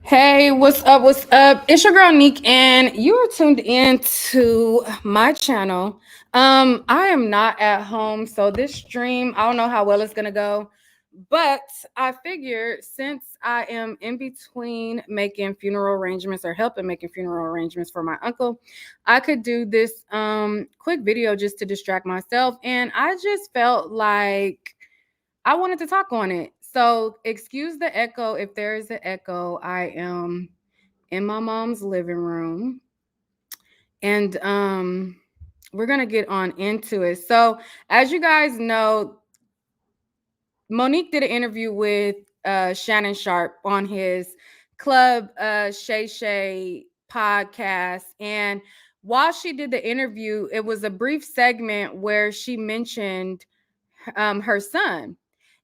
Hey, what's up? What's up? It's your girl Nique, and you are tuned in to my channel. I am not at home, so this stream, I don't know how well it's gonna go, but I figured since I am in between making funeral arrangements or helping making funeral arrangements for my uncle, I could do this quick video just to distract myself, and I just felt like I wanted to talk on it. So, excuse the echo if there is an echo. I am in my mom's living room and we're going to get on into it. So, as you guys know, Monique did an interview with Shannon Sharp on his Club Shay Shay podcast. And while she did the interview, it was a brief segment where she mentioned her son.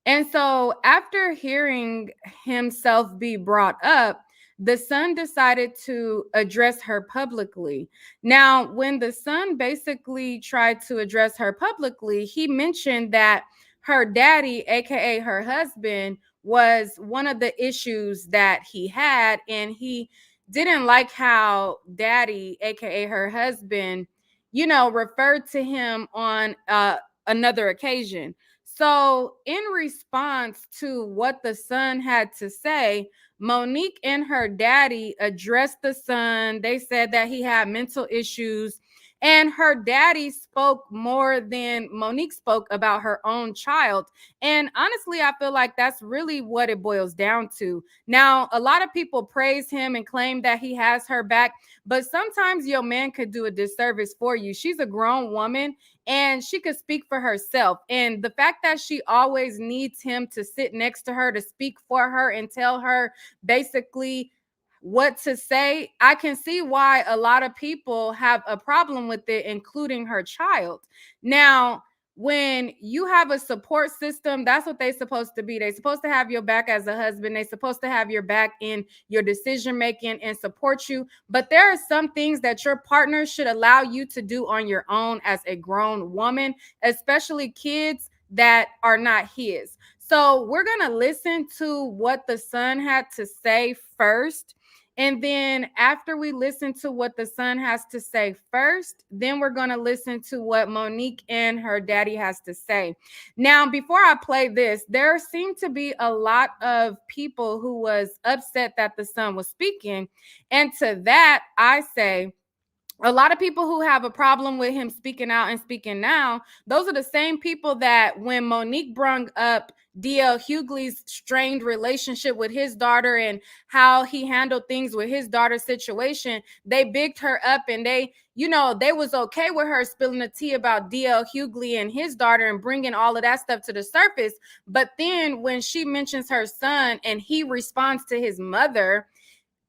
And so, after hearing himself be brought up, the son decided to address her publicly. Now, when the son basically tried to address her publicly, he mentioned that her daddy, aka her husband, was one of the issues that he had, and he didn't like how daddy, aka her husband, referred to him on another occasion. So, in response to what the son had to say, Monique and her daddy addressed the son. They said that he had mental issues, and her daddy spoke more than Monique spoke about her own child. And honestly, I feel like that's really what it boils down to. Now, a lot of people praise him and claim that he has her back, but sometimes your man could do a disservice for you. She's a grown woman and she could speak for herself. And the fact that she always needs him to sit next to her to speak for her and tell her basically what to say, I can see why a lot of people have a problem with it, including her child. Now, when you have a support system, that's what they're supposed to be. They're supposed to have your back as a husband. They're supposed to have your back in your decision making and support you. But there are some things that your partner should allow you to do on your own as a grown woman, especially kids that are not his. So we're going to listen to what the son had to say first. And then after we listen to what the son has to say first, then we're going to listen to what Monique and her daddy has to say. Now, before I play this, there seemed to be a lot of people who was upset that the son was speaking. And to that, I say, a lot of people who have a problem with him speaking out and speaking now, those are the same people that when Monique brung up DL Hughley's strained relationship with his daughter and how he handled things with his daughter's situation, they bigged her up and they was okay with her spilling the tea about DL Hughley and his daughter and bringing all of that stuff to the surface. But then when she mentions her son and he responds to his mother,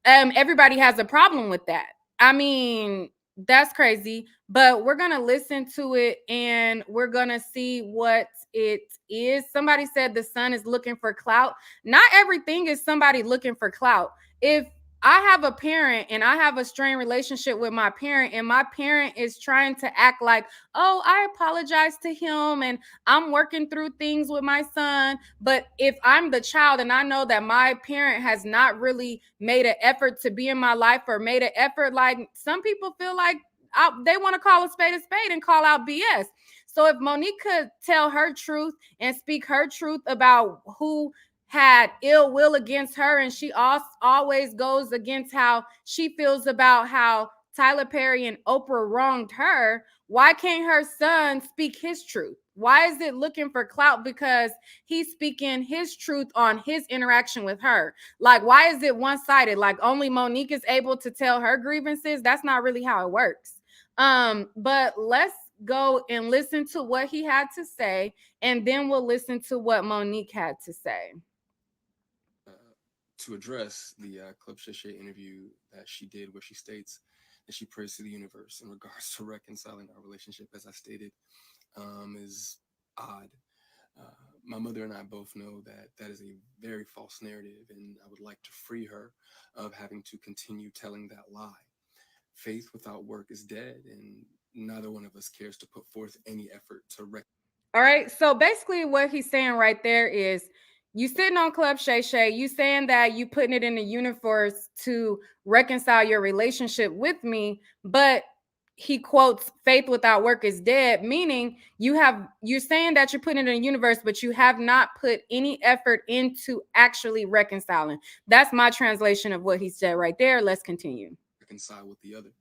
everybody has a problem with that. I mean, that's crazy, but we're gonna listen to it and we're gonna see what it is. Somebody said the son is looking for clout. Not everything is somebody looking for clout. If I have a parent and I have a strained relationship with my parent, and my parent is trying to act like, oh, I apologize to him and I'm working through things with my son. But if I'm the child and I know that my parent has not really made an effort to be in my life or made an effort, like some people feel like they want to call a spade and call out BS. So if Monique could tell her truth and speak her truth about who had ill will against her, and she always goes against how she feels about how Tyler Perry and Oprah wronged her, why can't her son speak his truth? Why is it looking for clout because he's speaking his truth on his interaction with her? Like, why is it one-sided? Like, only Monique is able to tell her grievances? That's not really how it works. But let's go and listen to what he had to say, and then we'll listen to what Monique had to say. To address the Club Shay interview that she did, where she states that she prays to the universe in regards to reconciling our relationship, as I stated, is odd. My mother and I both know that that is a very false narrative, and I would like to free her of having to continue telling that lie. Faith without work is dead, and neither one of us cares to put forth any effort to All right. So basically, what he's saying right there is You sitting on Club Shay Shay, you saying that you putting it in the universe to reconcile your relationship with me, but he quotes faith without work is dead, meaning you're saying that you're putting it in the universe, but you have not put any effort into actually reconciling. That's my translation of what he said right there. Let's continue. Reconcile with the other.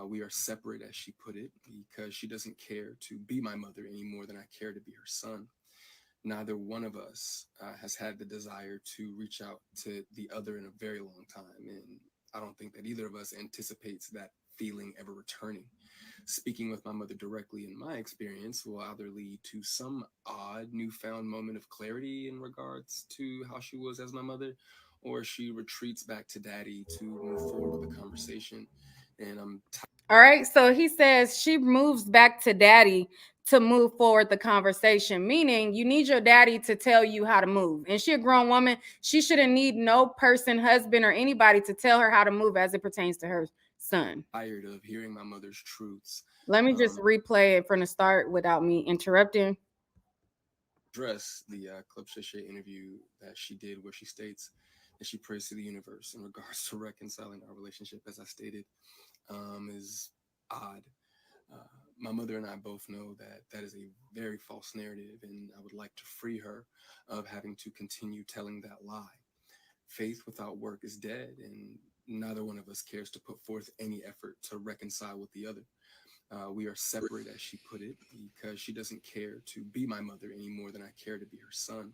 We are separate, as she put it, because she doesn't care to be my mother any more than I care to be her son. Neither one of us has had the desire to reach out to the other in a very long time. And I don't think that either of us anticipates that feeling ever returning. Speaking with my mother directly, in my experience, will either lead to some odd newfound moment of clarity in regards to how she was as my mother, or she retreats back to daddy to move forward with the conversation. And I'm All right. So he says she moves back to daddy to move forward the conversation, meaning you need your daddy to tell you how to move. And she a grown woman. She shouldn't need no person, husband, or anybody to tell her how to move as it pertains to her son. tired of hearing my mother's truths. Let me just replay it from the start without me interrupting. Address the Club Shay interview that she did, where she states that she prays to the universe in regards to reconciling our relationship, as I stated, is odd. Uh, my mother and I both know that that is a very false narrative, and I would like to free her of having to continue telling that lie. Faith without work is dead, and neither one of us cares to put forth any effort to reconcile with the other. We are separate, as she put it, because she doesn't care to be my mother any more than I care to be her son.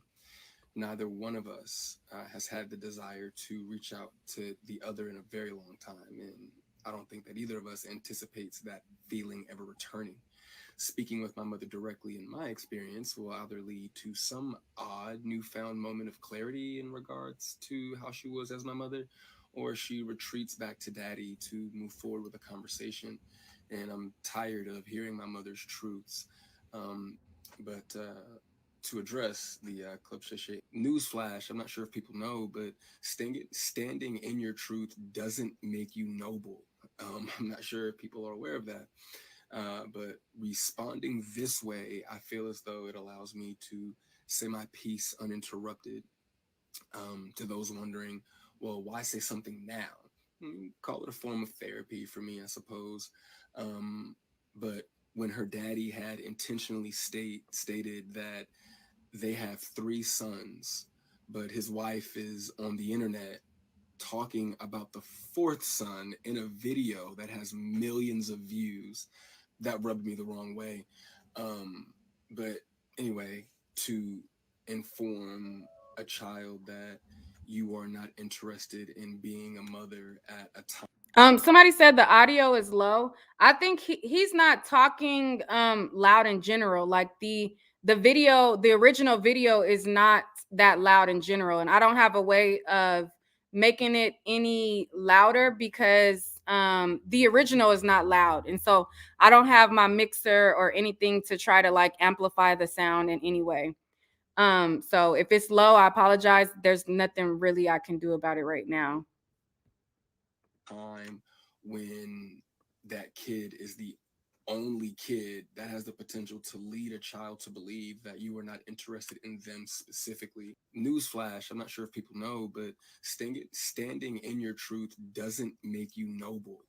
Neither one of us has had the desire to reach out to the other in a very long time. And I don't think that either of us anticipates that feeling ever returning. Speaking with my mother directly, in my experience, will either lead to some odd newfound moment of clarity in regards to how she was as my mother, or she retreats back to daddy to move forward with the conversation. And I'm tired of hearing my mother's truths. But to address the Club Shay newsflash, I'm not sure if people know, but standing in your truth doesn't make you noble. I'm not sure if people are aware of that. But responding this way, I feel as though it allows me to say my piece uninterrupted. To those wondering, well, why say something now? Call it a form of therapy for me, I suppose. But when her daddy had intentionally stated that they have three sons, but his wife is on the internet talking about the fourth son in a video that has millions of views, that rubbed me the wrong way. But anyway, to inform a child that you are not interested in being a mother at a time. Somebody said the audio is low. I think he's not talking loud in general. Like the video, the original video is not that loud in general. And I don't have a way of making it any louder because the original is not loud. And so I don't have my mixer or anything to try to like amplify the sound in any way. So if it's low, I apologize. There's nothing really I can do about it right now. Time when that kid is the only kid that has the potential to lead a child to believe that you are not interested in them specifically. Newsflash, I'm not sure if people know, but standing in your truth doesn't make you noble.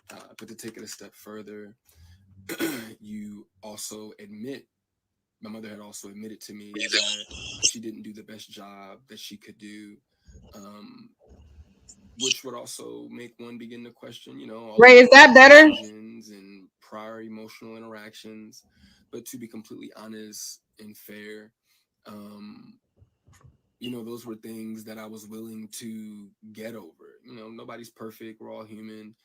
But to take it a step further, you also admit, my mother had also admitted to me that she didn't do the best job that she could do. Um, which would also make one begin to question, all Ray, is that better? decisions and prior emotional interactions. But to be completely honest and fair, um, those were things that I was willing to get over. Nobody's perfect, we're all human.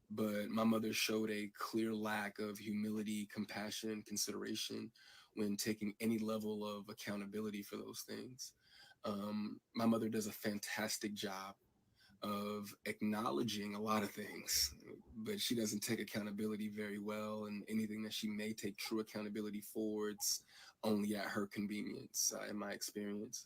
But my mother showed a clear lack of humility, compassion, consideration when taking any level of accountability for those things. My mother does a fantastic job of acknowledging a lot of things, but she doesn't take accountability very well. And anything that she may take true accountability for, it's only at her convenience, in my experience.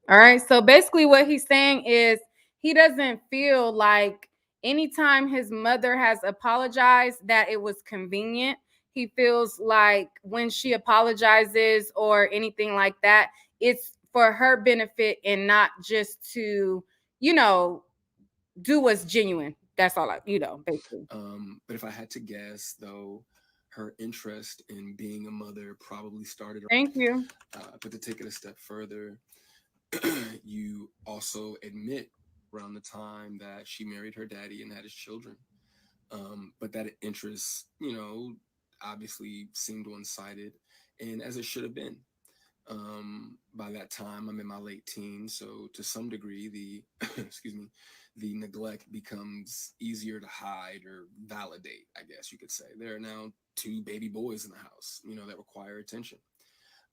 All right. So basically, what he's saying is he doesn't feel like anytime his mother has apologized that it was convenient. He feels like when she apologizes or anything like that, it's for her benefit and not just to, you know, do what's genuine. That's all I, basically. But if I had to guess, though, her interest in being a mother probably started. Thank you. But to take it a step further, you also admit around the time that she married her daddy and had his children. But that interest, obviously seemed one-sided, and as it should have been. By that time, I'm in my late teens, so to some degree, the excuse me, the neglect becomes easier to hide or validate. I guess you could say there are now two baby boys in the house, that require attention.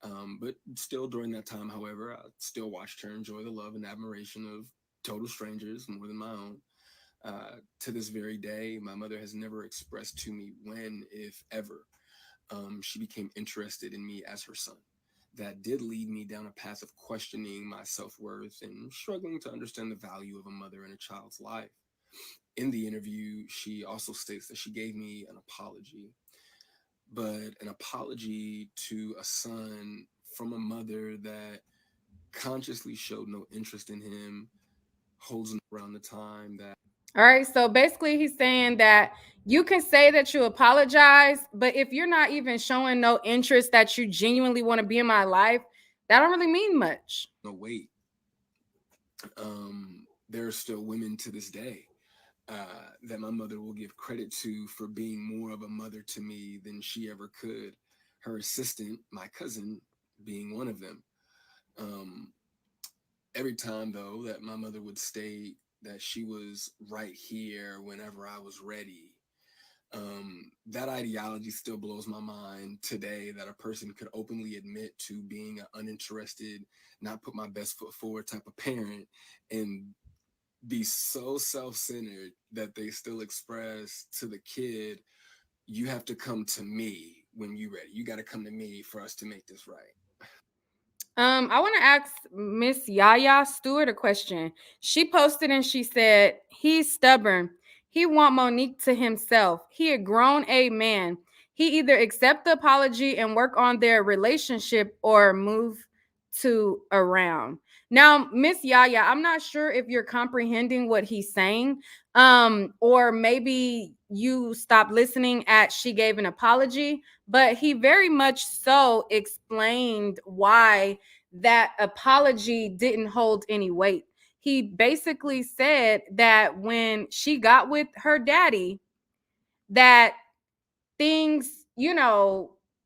But still, during that time, however, I still watched her enjoy the love and admiration of total strangers more than my own. To this very day, my mother has never expressed to me when, if ever, she became interested in me as her son. That did lead me down a path of questioning my self worth and struggling to understand the value of a mother in a child's life. In the interview, she also states that she gave me an apology, but an apology to a son from a mother that consciously showed no interest in him, holds him around the time that. All right. So basically, he's saying that you can say that you apologize, but if you're not even showing no interest that you genuinely want to be in my life, that don't really mean much. No, wait. There are still women to this day that my mother will give credit to for being more of a mother to me than she ever could. Her assistant, my cousin, being one of them. Um, every time, though, that my mother would state that she was right here whenever I was ready, that ideology still blows my mind today, that a person could openly admit to being an uninterested, not put my best foot forward type of parent, and be so self-centered that they still express to the kid, you have to come to me when you're ready. You got to come to me for us to make this right. I want to ask Miss Yaya Stewart a question. She posted and she said, "He's stubborn. He want Monique to himself. He a grown a man. He either accept the apology and work on their relationship or move to around." Now, Miss Yaya, I'm not sure if you're comprehending what he's saying. Or maybe you stopped listening at she gave an apology, but he very much so explained why that apology didn't hold any weight. He basically said that when she got with her daddy, that things,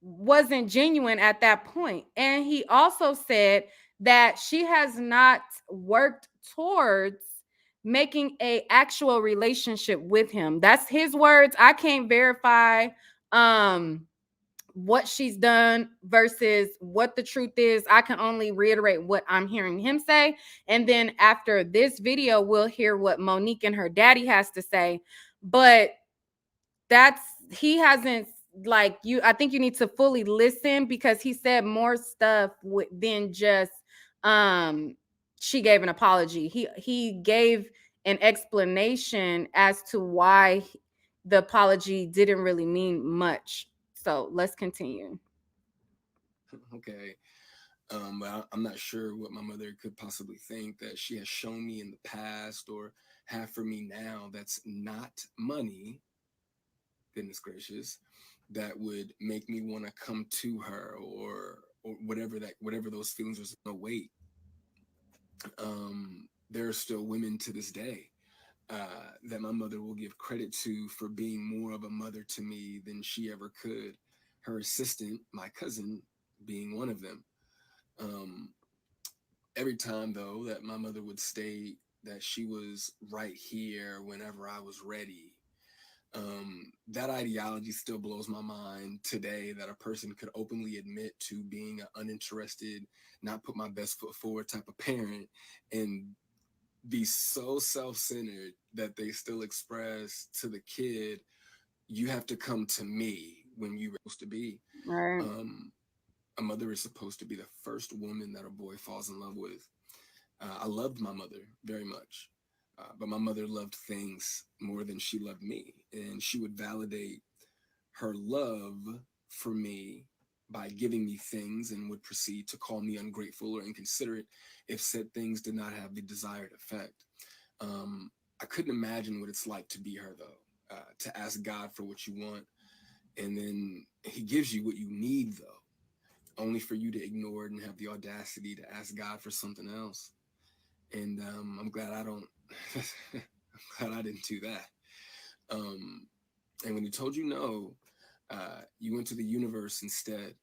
wasn't genuine at that point. And he also said that she has not worked towards making a actual relationship with him. That's his words. I can't verify um what she's done versus what the truth is. I can only reiterate what I'm hearing him say. And then after this video, we'll hear what Monique and her daddy has to say. But that's he hasn't like you. I think you need to fully listen because he said more stuff than just um she gave an apology. He gave an explanation as to why the apology didn't really mean much. So let's continue. Okay. But I'm not sure what my mother could possibly think that she has shown me in the past or have for me now that's not money, goodness gracious, that would make me want to come to her, or whatever those feelings was. No, wait. There are still women to this day that my mother will give credit to for being more of a mother to me than she ever could. Her assistant, my cousin, being one of them. Um, every time, though, that my mother would state that she was right here whenever I was ready, that ideology still blows my mind today, that a person could openly admit to being an uninterested, not put my best foot forward type of parent, and be so self-centered that they still express to the kid, you have to come to me when you're supposed to be. Right. um, a mother is supposed to be the first woman that a boy falls in love with. I loved my mother very much, but my mother loved things more than she loved me, and she would validate her love for me by giving me things and would proceed to call me ungrateful or inconsiderate if said things did not have the desired effect. I couldn't imagine what it's like to be her, though, to ask God for what you want, and then He gives you what you need, though, only for you to ignore it and have the audacity to ask God for something else. And I'm glad I don't. I'm glad I didn't do that. Um, and when He told you no, you went to the universe instead.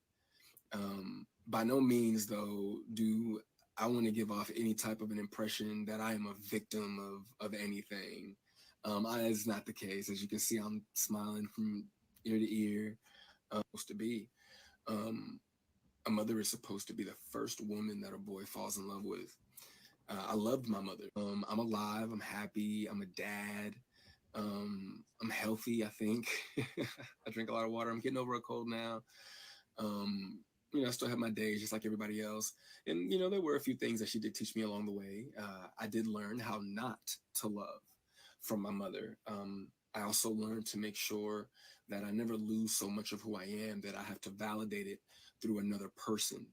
By no means, though, do I want to give off any type of an impression that I am a victim of anything. It's not the case. As you can see, I'm smiling from ear to ear. Supposed to be. Um, a mother is supposed to be the first woman that a boy falls in love with. I loved my mother. I'm alive. I'm happy. I'm a dad. I'm healthy, I think. I drink a lot of water. I'm getting over a cold now. Um, I still have my days just like everybody else. And, there were a few things that she did teach me along the way. I did learn how not to love from my mother. I also learned to make sure that I never lose so much of who I am that I have to validate it through another person.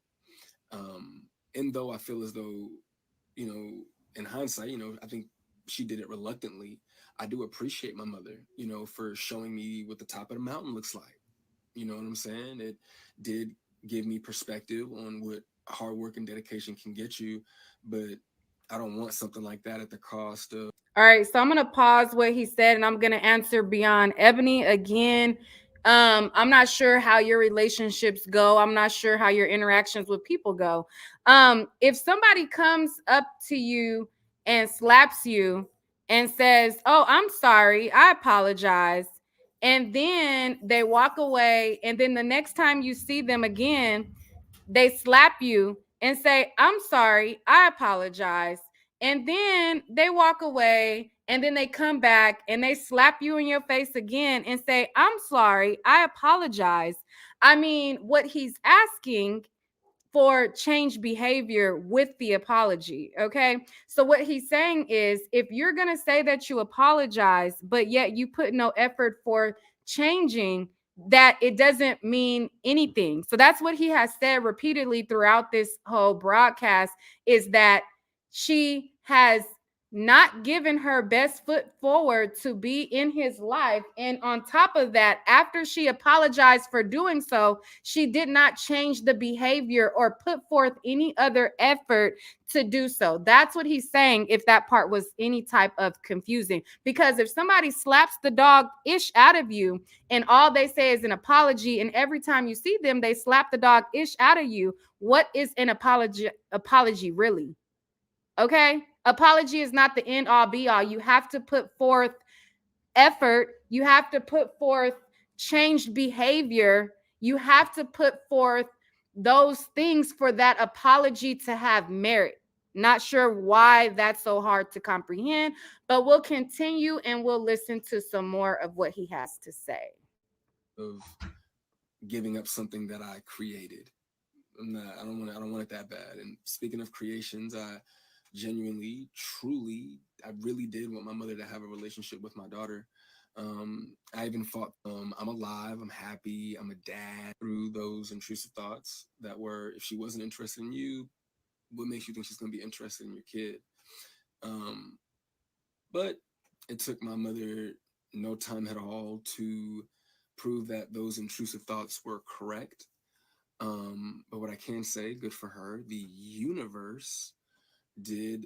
And though I feel as though, in hindsight, I think she did it reluctantly. I do appreciate my mother, for showing me what the top of the mountain looks like. You know what I'm saying? It did give me perspective on what hard work and dedication can get you, but I don't want something like that at the cost of. All right, so I'm gonna pause what he said, and I'm gonna answer beyond Ebony again. I'm not sure how your relationships go. I'm not sure how your interactions with people go. If somebody comes up to you and slaps you and says, "Oh, I'm sorry, I apologize," and then they walk away, and then the next time you see them again, they slap you and say, "I'm sorry, I apologize." And then they walk away and then they come back and they slap you in your face again and say, "I'm sorry, I apologize." I mean, what he's asking for change behavior with the apology. Okay. So, what he's saying is if you're going to say that you apologize, but yet you put no effort for changing, that it doesn't mean anything. So, that's what he has said repeatedly throughout this whole broadcast is that she has not given her best foot forward to be in his life. And on top of that, after she apologized for doing so, she did not change the behavior or put forth any other effort to do so. That's what he's saying, if that part was any type of confusing. Because if somebody slaps the dog ish out of you and all they say is an apology, and every time you see them, they slap the dog ish out of you, what is an apology really? Okay. Apology is not the end all be all. You have to put forth effort. You have to put forth changed behavior. You have to put forth those things for that apology to have merit. Not sure why that's so hard to comprehend, but we'll continue and we'll listen to some more of what he has to say. Of giving up something that I created. I don't want it that bad. And speaking of creations, I genuinely, truly, I really did want my mother to have a relationship with my daughter. I even thought, I'm alive, I'm happy, I'm a dad. Through those intrusive thoughts that were, if she wasn't interested in you, what makes you think she's going to be interested in your kid? Um, but it took my mother no time at all to prove that those intrusive thoughts were correct. But what I can say, good for her, the universe did,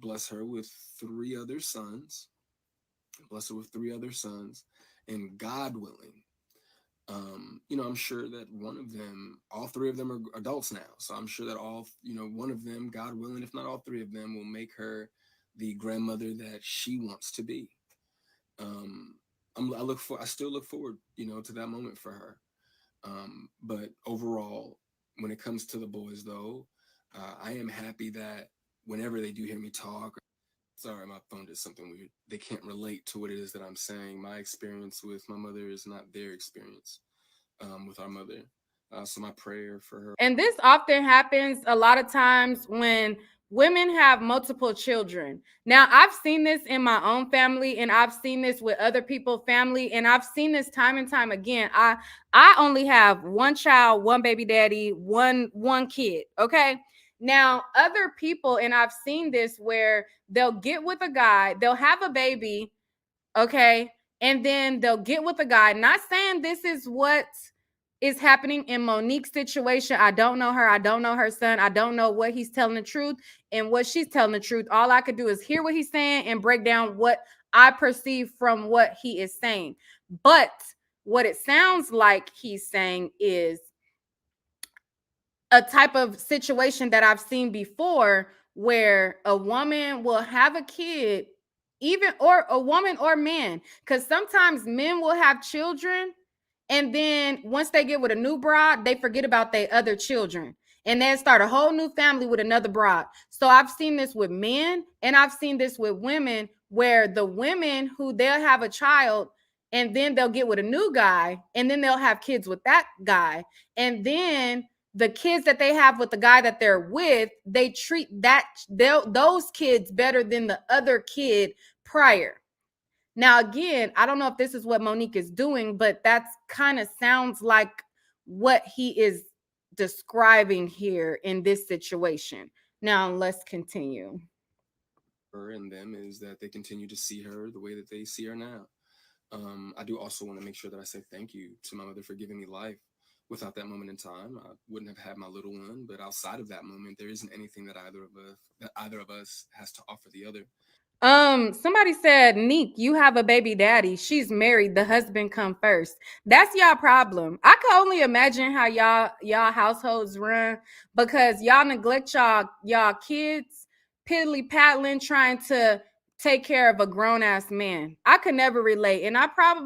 bless her with three other sons, and God willing, I'm sure that one of them, all three of them are adults now. So I'm sure that one of them, God willing, if not all three of them, will make her the grandmother that she wants to be. Um, I still look forward, to that moment for her. But overall, when it comes to the boys, though, I am happy that whenever they do hear me talk, sorry, my phone did something weird. They can't relate to what it is that I'm saying. My experience with my mother is not their experience with our mother. So my prayer for her. And this often happens a lot of times when women have multiple children. Now, I've seen this in my own family, and I've seen this with other people's family, and I've seen this time and time again. I only have one child, one baby daddy, one kid. Okay. Now, other people, and I've seen this where they'll get with a guy, they'll have a baby, okay, and then they'll get with a guy. Not saying this is what is happening in Monique's situation. I don't know her. I don't know her son. I don't know what he's telling the truth and what she's telling the truth. All I could do is hear what he's saying and break down what I perceive from what he is saying. But what it sounds like he's saying is a type of situation that I've seen before where a woman will have a kid, even or a woman or man, because sometimes men will have children, and then once they get with a new bride, they forget about their other children and then start a whole new family with another bride. So I've seen this with men and I've seen this with women, where the women who they'll have a child and then they'll get with a new guy and then they'll have kids with that guy. And then the kids that they have with the guy that they're with, they treat those kids better than the other kid prior. Now, again, I don't know if this is what Monique is doing, but that's kind of sounds like what he is describing here in this situation. Now, let's continue. Her and them is that they continue to see her the way that they see her now. I do also want to make sure that I say thank you to my mother for giving me life. Without that moment in time, I wouldn't have had my little one. But outside of that moment, there isn't anything that either of us has to offer the other. Somebody said, Nique, you have a baby daddy. She's married. The husband come first. That's y'all problem. I can only imagine how y'all households run, because y'all neglect y'all kids, piddly paddling, trying to take care of a grown-ass man. I could never relate. And I'm not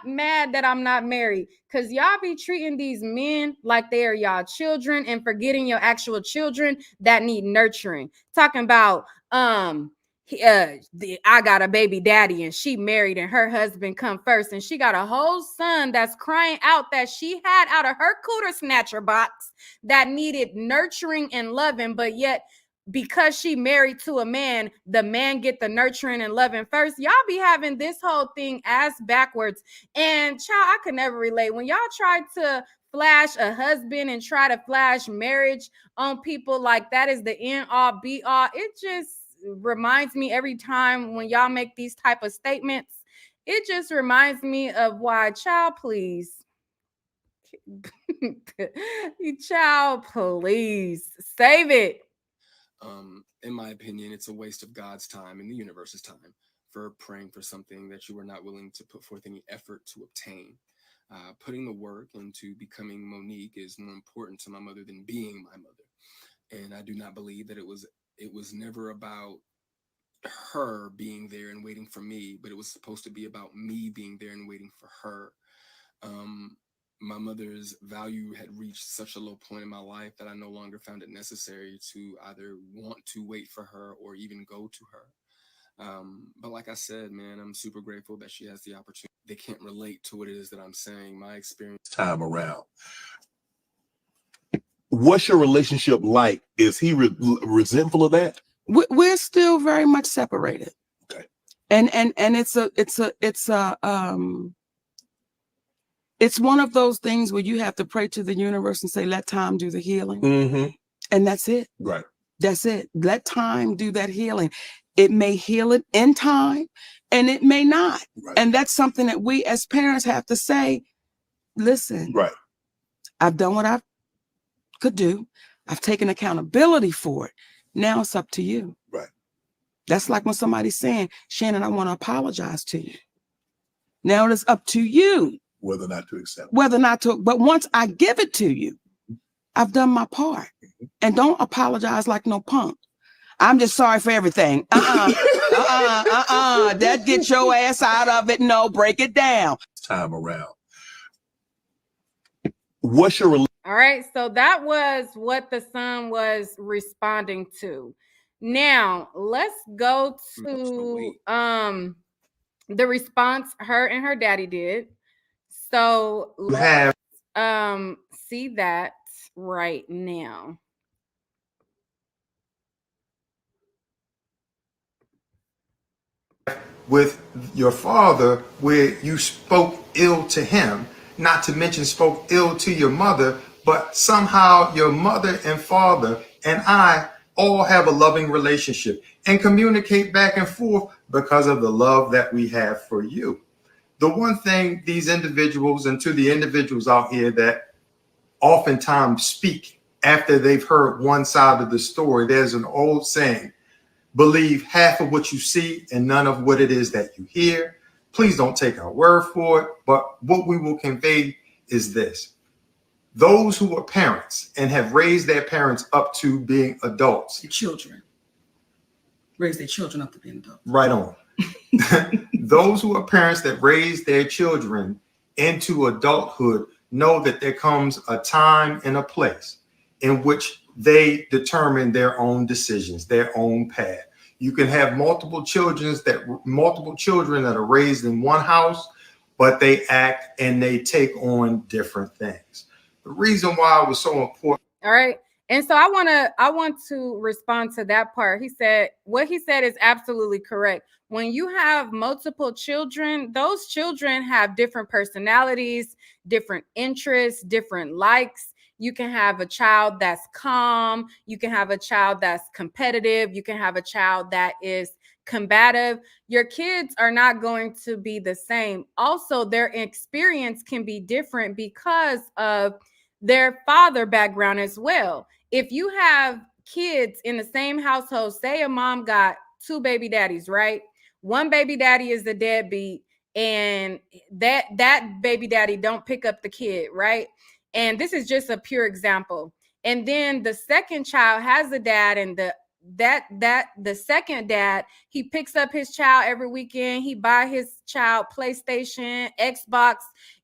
mad that I'm not married, because y'all be treating these men like they are y'all children and forgetting your actual children that need nurturing. Talking about I got a baby daddy and she married and her husband come first, and she got a whole son that's crying out that she had out of her cooter snatcher box that needed nurturing and loving, but yet because she married to a man, the man get the nurturing and loving first. Y'all be having this whole thing ass backwards. And child, I could never relate. When y'all try to flash a husband and try to flash marriage on people like that is the end all be all, it just reminds me every time when y'all make these type of statements, it just reminds me of why, child, please. Child, please save it. In my opinion, it's a waste of God's time and the universe's time for praying for something that you are not willing to put forth any effort to obtain. Putting the work into becoming Monique is more important to my mother than being my mother. And I do not believe that it was never about her being there and waiting for me, but it was supposed to be about me being there and waiting for her. My mother's value had reached such a low point in my life that I no longer found it necessary to either want to wait for her or even go to her. But like I said, man, I'm super grateful that she has the opportunity. They can't relate to what it is that I'm saying. My experience time around. What's your relationship like? Is he resentful of that? We're still very much separated. Okay. And it's one of those things where you have to pray to the universe and say, let time do the healing. Mm-hmm. And that's it. Right. That's it. Let time do that healing. It may heal it in time and it may not. Right. And that's something that we as parents have to say, listen, right. I've done what I could do. I've taken accountability for it. Now it's up to you. Right. That's like when somebody's saying, Shannon, I want to apologize to you. Now it is up to you. Whether or not to accept. Whether or not to, but once I give it to you, I've done my part. And don't apologize like no punk. I'm just sorry for everything. That get your ass out of it. No, break it down. Time around. What's your all right, so that was what the son was responding to. Now let's go to the response her and her daddy did. So let's see that right now. with your father where you spoke ill to him, not to mention spoke ill to your mother, but somehow your mother and father and I all have a loving relationship and communicate back and forth because of the love that we have for you. The one thing these individuals, and to the individuals out here that oftentimes speak after they've heard one side of the story, there's an old saying, believe half of what you see and none of what it is that you hear. Please don't take our word for it, but what we will convey is this. Those who are parents and have raised their parents up to being adults. The children. Raise their children up to being adults. Right on. Those who are parents that raise their children into adulthood know that there comes a time and a place in which they determine their own decisions, their own path. You can have multiple children that are raised in one house, but they act and they take on different things. The reason why it was so important. All right. And so I want to respond to that part. What he said is absolutely correct. When you have multiple children, those children have different personalities, different interests, different likes. You can have a child that's calm. You can have a child that's competitive. You can have a child that is combative. Your kids are not going to be the same. Also, their experience can be different because of their father background as well. If you have kids in the same household, say a mom got 2 baby daddies, right? One baby daddy is the deadbeat, and that baby daddy don't pick up the kid, right? And this is just a pure example. And then the second child has a dad, and the second dad, he picks up his child every weekend. He buy his child PlayStation, Xbox.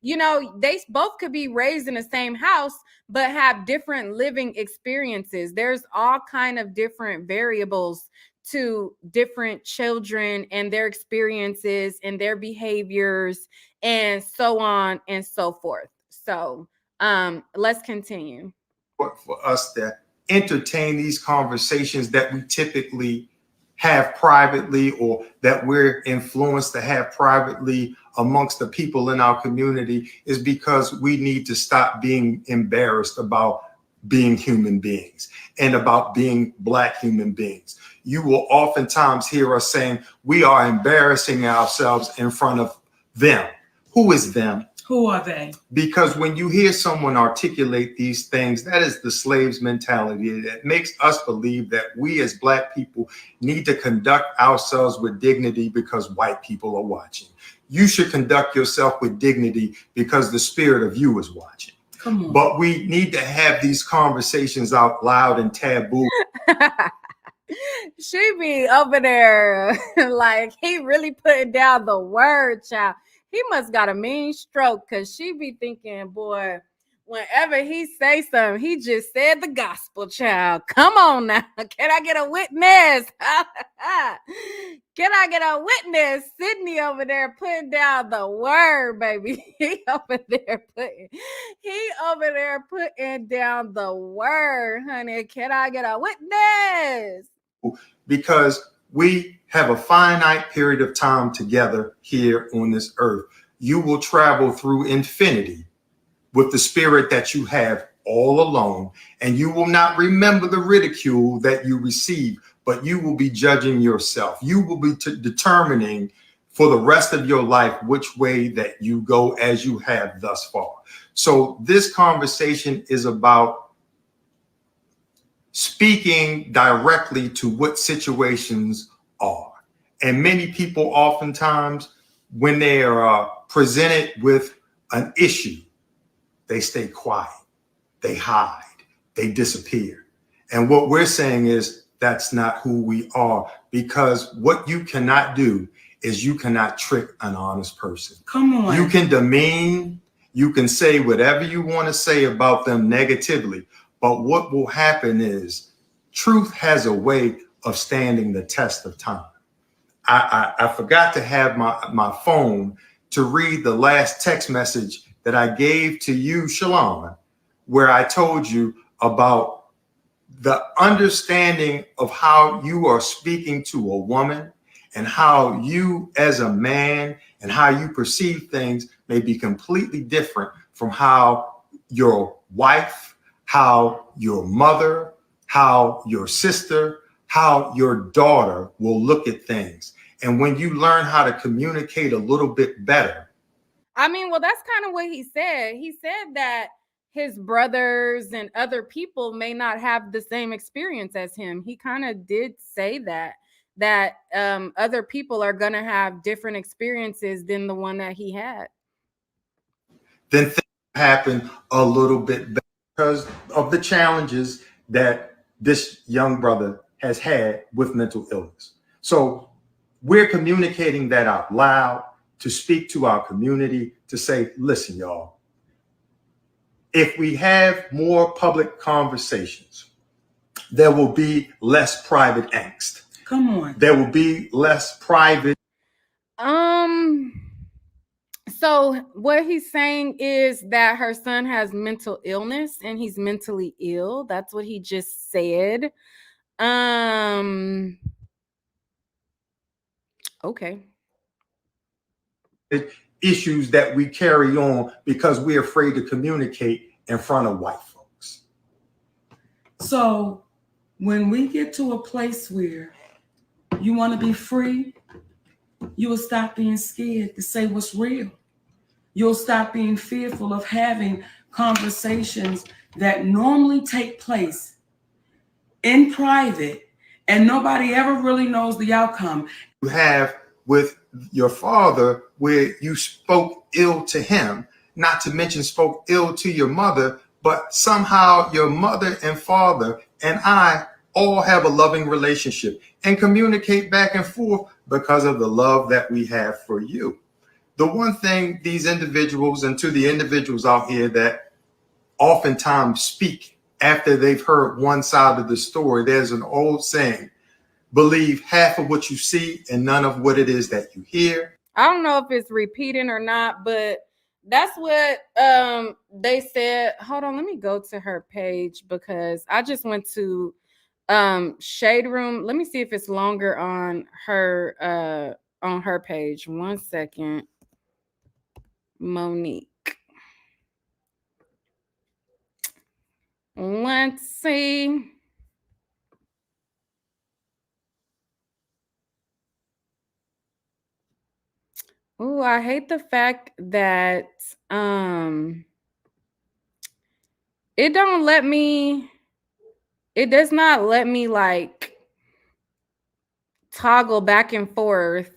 You know, they both could be raised in the same house, but have different living experiences. There's all kind of different variables to different children and their experiences and their behaviors and so on and so forth. So let's continue. For us to entertain these conversations that we typically have privately, or that we're influenced to have privately amongst the people in our community, is because we need to stop being embarrassed about being human beings and about being Black human beings. You will oftentimes hear us saying we are embarrassing ourselves in front of them. Who is them? Who are they? Because when you hear someone articulate these things, that is the slave's mentality. That makes us believe that we as Black people need to conduct ourselves with dignity because white people are watching. You should conduct yourself with dignity because the spirit of you is watching. Come on. But we need to have these conversations out loud and taboo. She be over there like he really putting down the word, child. He must got a mean stroke, because she be thinking, boy, whenever he say something, he just said the gospel, child. Come on now. Can I get a witness? Can I get a witness? Sydney over there putting down the word, baby. He over there putting down the word, honey. Can I get a witness? Because we have a finite period of time together here on this earth. You will travel through infinity with the spirit that you have all alone, and you will not remember the ridicule that you receive, but you will be judging yourself. You will be determining for the rest of your life which way that you go, as you have thus far. So this conversation is about speaking directly to what situations are. And many people oftentimes, when they are presented with an issue, they stay quiet, they hide, they disappear. And what we're saying is that's not who we are, because what you cannot do is you cannot trick an honest person. Come on. You can demean, you can say whatever you want to say about them negatively, but what will happen is truth has a way of standing the test of time. I forgot to have my phone to read the last text message that I gave to you, Shalon, where I told you about the understanding of how you are speaking to a woman and how you as a man and how you perceive things may be completely different from how your wife, how your mother, how your sister, how your daughter will look at things. And when you learn how to communicate a little bit better. I mean, well, that's kind of what he said. He said that his brothers and other people may not have the same experience as him. He kind of did say that other people are going to have different experiences than the one that he had. Then things happen a little bit better because of the challenges that this young brother has had with mental illness. So we're communicating that out loud to speak to our community, to say, listen, y'all, if we have more public conversations, there will be less private angst. Come on. There will be less private. So what he's saying is that her son has mental illness and he's mentally ill. That's what he just said. Okay. Issues that we carry on because we're afraid to communicate in front of white folks. So when we get to a place where you want to be free, you will stop being scared to say what's real. You'll stop being fearful of having conversations that normally take place in private and nobody ever really knows the outcome. You have with your father where you spoke ill to him, not to mention spoke ill to your mother, but somehow your mother and father and I all have a loving relationship and communicate back and forth because of the love that we have for you. The one thing these individuals, and to the individuals out here that oftentimes speak after they've heard one side of the story, there's an old saying, believe half of what you see and none of what it is that you hear. I don't know if it's repeating or not, but that's what they said. Hold on, let me go to her page because I just went to Shade Room. Let me see if it's longer on her page. 1 second. Monique. Let's see. Oh, I hate the fact that it does not let me like toggle back and forth.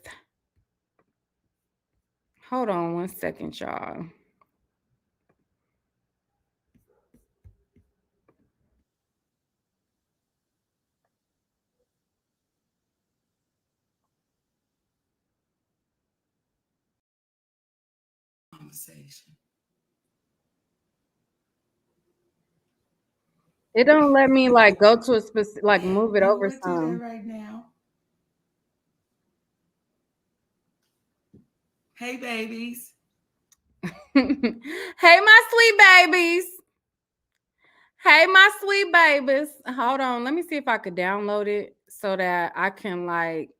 Hold on 1 second, y'all. Conversation. It don't let me like go to a specific, like move it over some. Right now. Hey, babies. Hey, my sweet babies. Hey, my sweet babies. Hold on. Let me see if I could download it so that I can like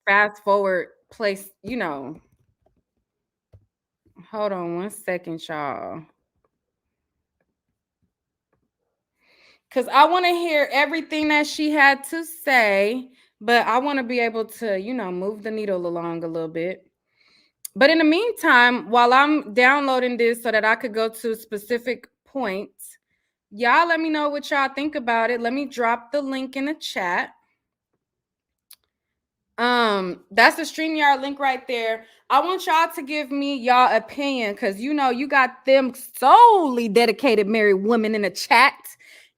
fast forward place, you know. Hold on 1 second, y'all. Because I want to hear everything that she had to say, but I want to be able to, you know, move the needle along a little bit. But in the meantime, while I'm downloading this so that I could go to specific points, y'all let me know what y'all think about it. Let me drop the link in the chat. That's the StreamYard link right there. I want y'all to give me y'all opinion because you know you got them solely dedicated married women in the chat.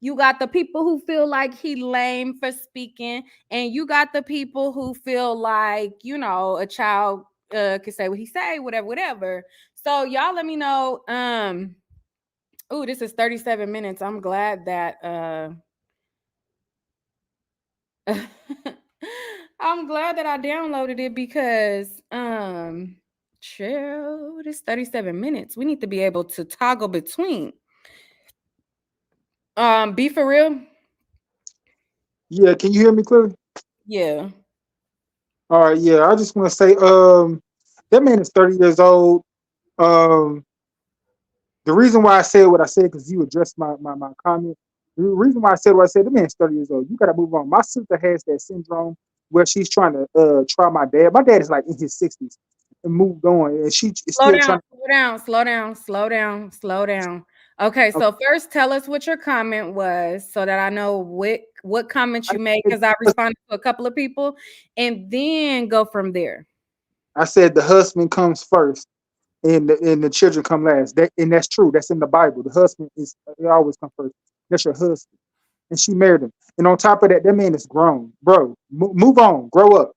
You got the people who feel like he lame for speaking, and you got the people who feel like, you know, a child can say what he say, whatever. So y'all let me know. Oh, this is 37 minutes. I'm glad that I'm glad that I downloaded it because chill, this 37 minutes. We need to be able to toggle between. Be for real. Yeah, can you hear me clearly? Yeah. All right, yeah. I just want to say, that man is 30 years old. Um, the reason why I said what I said, because you addressed my comment. The reason why I said what I said, the man's 30 years old. You gotta move on. My sister has that syndrome where she's trying to try my dad. My dad is like in his 60s and moved on, and she is Slow still down, trying. slow down, slow down, slow down, slow down. Okay, Okay, so first tell us what your comment was so that I know what comments I you made said, because I responded to a couple of people and then go from there. I said the husband comes first, and the children come last. And that's true. That's in the Bible. The husband is it always come first. That's your husband, and she married him. And on top of that, that man is grown, bro. Move on, grow up.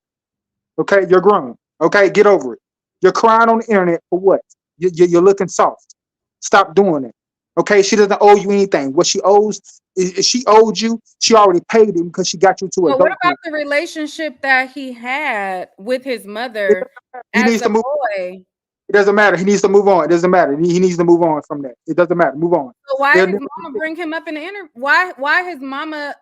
Okay, you're grown. Okay, get over it. You're crying on the internet for what? You're looking soft. Stop doing it. Okay, she doesn't owe you anything. What she owes is she owed you. She already paid him because she got you to So what about adulthood. the relationship that he had with his It mother doesn't matter. He as needs a to move. boy? It doesn't matter. He needs to move on. It doesn't matter. He needs to move on from that. It doesn't matter. Move on. So why They'll his never mama be bring him up in the interview? Why his mama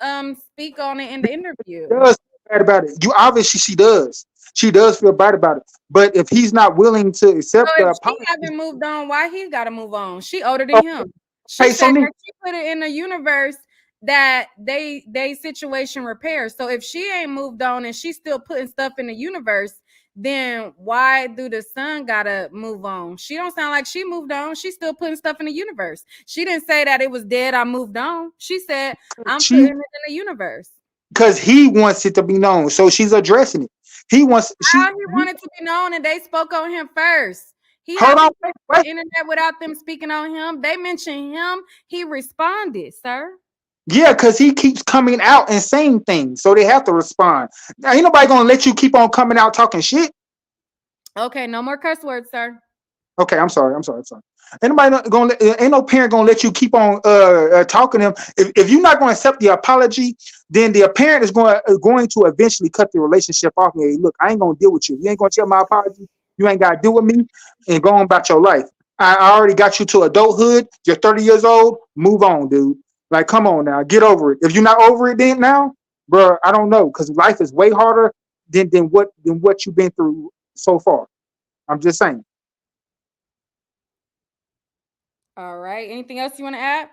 speak on it in the interview? does feel bad about it. You obviously she does. She does feel bad about it. But if he's not willing to So accept the if she apology, haven't moved on, why he got to move on? She older than him. okay, She so said Nique, that she put it in the universe that they situation repairs. So if she ain't moved on and she's still putting stuff in the universe, then why do the son gotta move on? She don't sound like she moved on. She's still putting stuff in the universe. She didn't say that it was dead. I moved on. She said I'm putting she it in the universe. because he wants it to be known. So she's addressing it. He wants How he wanted to be known and they spoke on him first. He hold on, hasn't been on wait, the internet without them speaking on him. They mentioned him. He responded, sir. yeah, because he keeps coming out and saying things. So they have to respond. Now ain't nobody gonna let you keep on coming out talking shit. Okay, no more curse words, sir. Okay, I'm sorry. Ain't nobody gonna ain't no parent gonna let you keep on talking to them. If you're not gonna accept the apology, then the parent is going to eventually cut the relationship off. And hey, look, I ain't gonna deal with you. You ain't gonna accept my apology. You ain't gotta deal with me and go on about your life. I already got you to adulthood. You're 30 years old. Move on, dude. Like, come on now, get over it. If you're not over it, then now, bro, I don't know, because life is way harder than what you've been through so far. I'm just saying. All right. Anything else you want to add?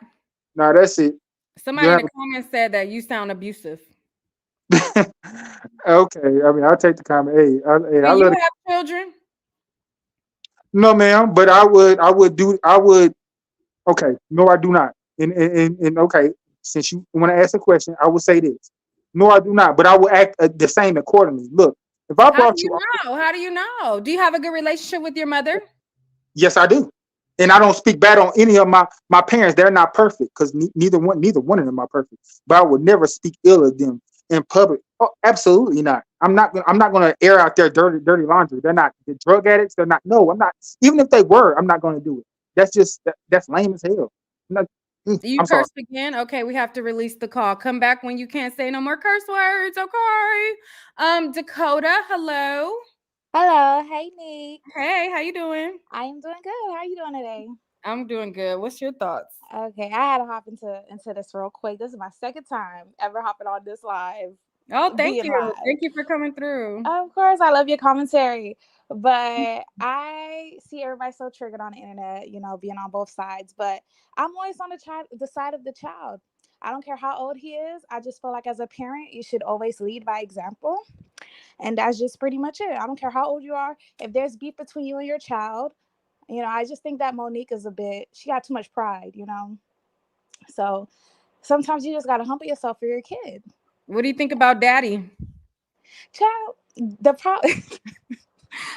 No, that's it. You Somebody in have the comments said that you sound abusive. okay. I mean, I'll take the comment. Hey, Do I you love it. have children? No, ma'am, but I would. Okay, no, I do not. And okay, since you want to ask a question, I will say this. No, I do not, but I will act the same accordingly. Look, if I How do brought you you, know? How do you know? Do you have a good relationship with your mother? yes, I do, and I don't speak bad on any of my parents. They're not perfect because neither one of them are perfect. But I would never speak ill of them in public. Oh, absolutely not. I'm not going to air out their dirty laundry. They're not the drug addicts. They're not. No, I'm not. Even if they were, I'm not going to do it. That's lame as hell. I'm not, You I'm sorry. cursed again? Okay, we have to release the call. Come back when you can't say no more curse words. Okay. Dakota, hello. Hello, hey Nique. Hey, how you doing? I am doing good. How are you doing today? I'm doing good. What's your thoughts? Okay, I had to hop into this real quick. This is my second time ever hopping on this live, Oh, thank being you. live. Thank you for coming through. Of course, I love your commentary, but I see everybody so triggered on the internet, being on both sides. But I'm always on the side of the child. I don't care how old he is. I just feel like as a parent, you should always lead by example. And that's just pretty much it. I don't care how old you are. If there's beef between you and your child, I just think that Monique is she got too much pride. So sometimes you just got to humble yourself for your kid. What do you think about daddy? Child, the problem,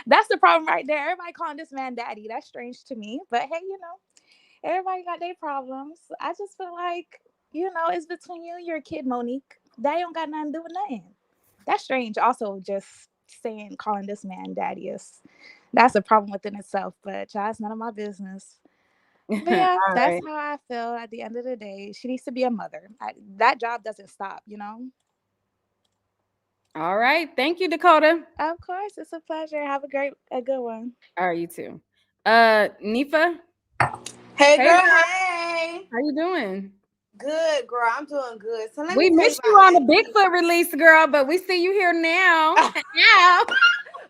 that's the problem right there. Everybody calling this man daddy. That's strange to me. But hey, everybody got their problems. I just feel like, it's between you and your kid, Monique. Daddy don't got nothing to do with nothing. That's strange. Also, just calling this man daddy that's a problem within itself. But child, it's none of my business. But yeah, All that's right. how I feel at the end of the day. She needs to be a mother. That job doesn't stop. All right. Thank you, Dakota. Of course, it's a pleasure. Have a good one. All right, you too. Nifa. Hey Hey girl, girl. hey. How you doing? Good, girl. I'm doing good. So let We me tell you missed you on the about Bigfoot release, girl, but we see you here now. Yeah.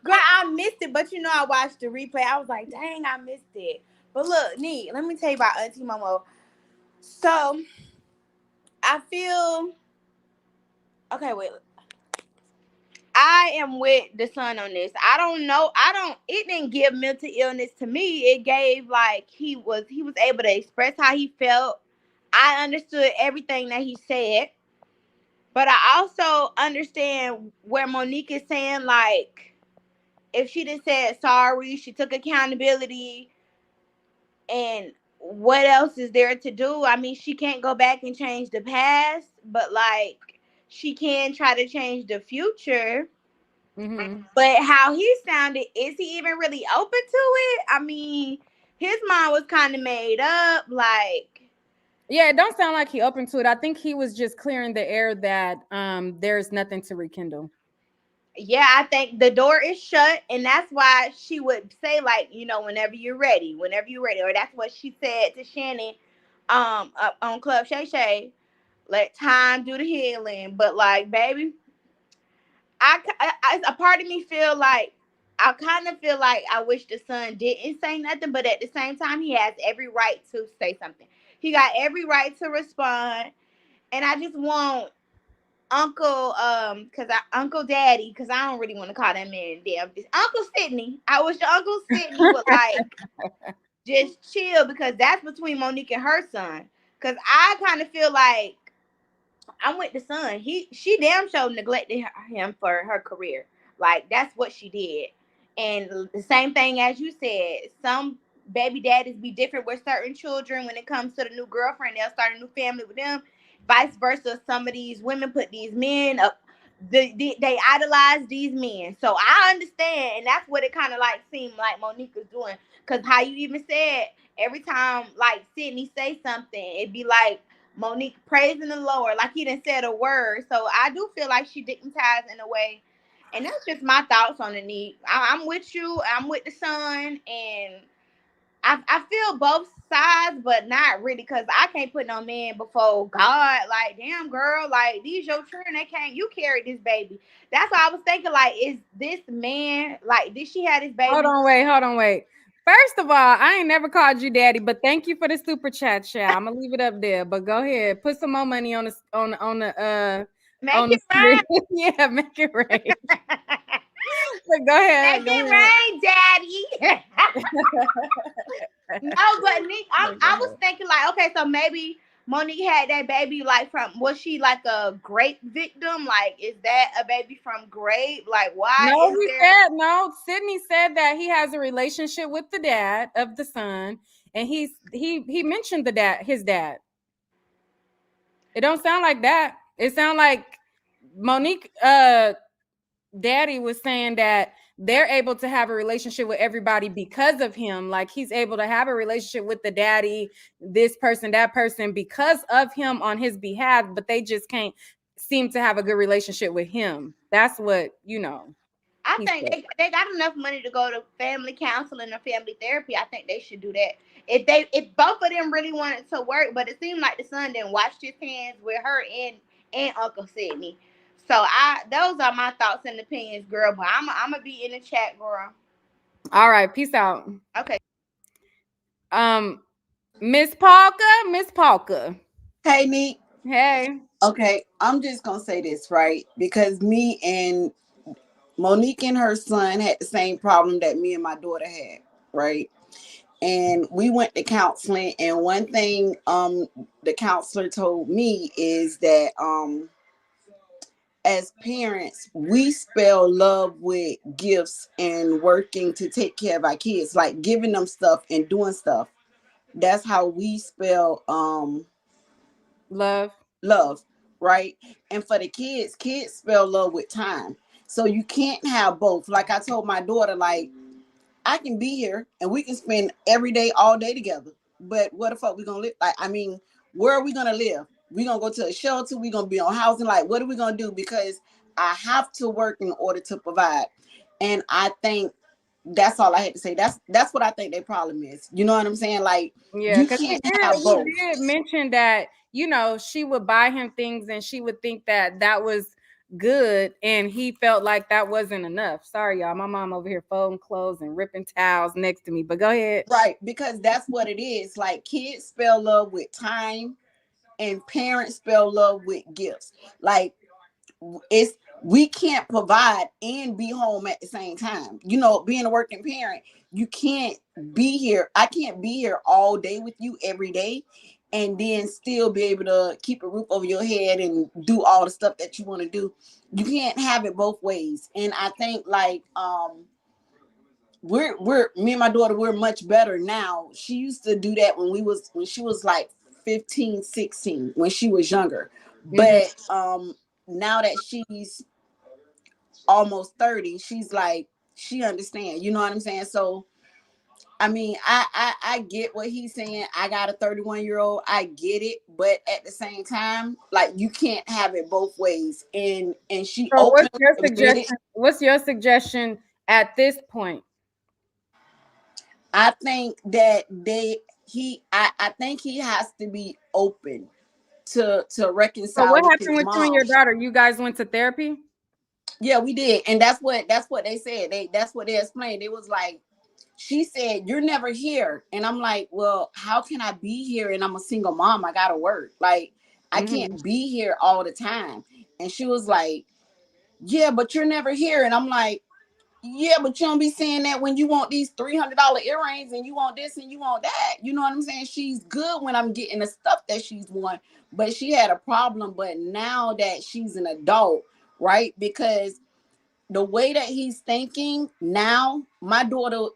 Girl, I missed it, but you know I watched the replay. I was like, dang, I missed it. But look, Nique, let me tell you about Auntie Momo. So I feel okay, wait. I am with the son on this. I don't know. It didn't give mental illness to me. It gave like he was able to express how he felt. I understood everything that he said. But I also understand where Monique is saying, like, if she just said sorry, she took accountability, and what else is there to do? I mean, she can't go back and change the past, but like, she can try to change the future. Mm-hmm. But how he sounded, is he even really open to it? I mean, his mind was kind of made up. Like, Yeah, it don't sound like he open to it. I think he was just clearing the air that there's nothing to rekindle. yeah, I think the door is shut, and that's why she would say, like, whenever you're ready, or that's what she said to Shannon, up on Club Shay Shay, let time do the healing. But like, baby, a part of me feel like I kind of feel like I wish the son didn't say nothing, but at the same time, he has every right to say something. He got every right to respond, and I just want Uncle, Uncle Daddy, because I don't really want to call that man damn. Uncle Sydney. I wish the Uncle Sydney would like just chill, because that's between Monique and her son. Because I kind of feel like I'm with the son. She damn sure neglected him for her career. Like, that's what she did. And the same thing as you said, some baby daddies be different with certain children. When it comes to the new girlfriend, they'll start a new family with them. Vice versa, some of these women put these men up. They idolize these men. So I understand, and that's what it kind of like seemed like Monique was doing. Because how you even said, every time like Sydney say something, it'd be like Monique praising the Lord, like he didn't said a word. So I do feel like she dignitized in a way. And that's just my thoughts on the need. I'm with you. I'm with the son. And I feel both sides, but not really, because I can't put no man before God. Like, damn, girl, like, these your children. They can't, you carry this baby. That's why I was thinking, like, is this man, like, did she have this baby? Hold on, wait. First of all, I ain't never called you daddy, but thank you for the super chat, child. I'm gonna leave it up there, but go ahead, put some more money on the Make on it the rain. screen. Yeah, make it rain. But go ahead, Make it rain, daddy. No, but Nique, I was thinking, like, okay, so maybe Monique had that baby, like, was she like a grape victim? Like, is that a baby from grape? Like, why No, is there? no. Sydney said that he has a relationship with the dad of the son, and he mentioned his dad. It don't sound like that. It sound like Monique daddy was saying that they're able to have a relationship with everybody because of him. Like, he's able to have a relationship with the daddy, this person, that person, because of him on his behalf, but they just can't seem to have a good relationship with him. That's what, I he think said. they got enough money to go to family counseling or family therapy. I think they should do that. If both of them really wanted to work, but it seemed like the son didn't wash his hands with her and Uncle Sydney. So those are my thoughts and opinions, girl. But I'm gonna be in the chat, girl. All right, peace out. Okay. Miss Palka. Hey, Nique. Hey. Okay, I'm just gonna say this, right? Because me and Monique and her son had the same problem that me and my daughter had, right? And we went to counseling, and one thing the counselor told me is that as parents, we spell love with gifts and working to take care of our kids, like giving them stuff and doing stuff. That's how we spell love, right? And for the kids spell love with time. So you can't have both. Like I told my daughter, like, I can be here and we can spend every day, all day together. But what the fuck we gonna live? Like, I mean, where are we gonna live? We gonna go to a shelter? We gonna be on housing? Like, what are we gonna do? Because I have to work in order to provide. And I think that's all I had to say. That's what I think their problem is. You know what I'm saying? Like, Yeah, you because can't have both. he did mention that she would buy him things and she would think that that was good, and he felt like that wasn't enough. Sorry, y'all. My mom over here folding clothes and ripping towels next to me, but go ahead. Right, because that's what it is. Like kids spell love with time and parents spell love with gifts. Like it's we can't provide and be home at the same time. Being a working parent, you can't be here. I can't be here all day with you every day and then still be able to keep a roof over your head and do all the stuff that you want to do. You can't have it both ways. And I think like we're me and my daughter, we're much better now. She used to do that when she was like 15, 16, when she was younger. But now that she's almost 30, she's like, she understands, you know what I'm saying? So I mean, I get what he's saying. I got a 31-year-old, I get it, but at the same time, like you can't have it both ways. And she So openly what's your admitted. suggestion? What's your suggestion at this point? I think that I think he has to be open to So reconcile what with his happened with you and your mom. daughter? You guys went to therapy? Yeah, we did. And that's what they said. That's what they explained. It was like, she said, "You're never here." And I'm like, "Well, how can I be here? And I'm a single mom. I gotta work. Like, I can't be here all the time." And she was like, "Yeah, but you're never here." And I'm like, "Yeah, but you don't be saying that when you want these $300 earrings and you want this and you want that." You know what I'm saying? She's good when I'm getting the stuff that she's won, but she had a problem. But now that she's an adult, right? Because the way that he's thinking now, my daughter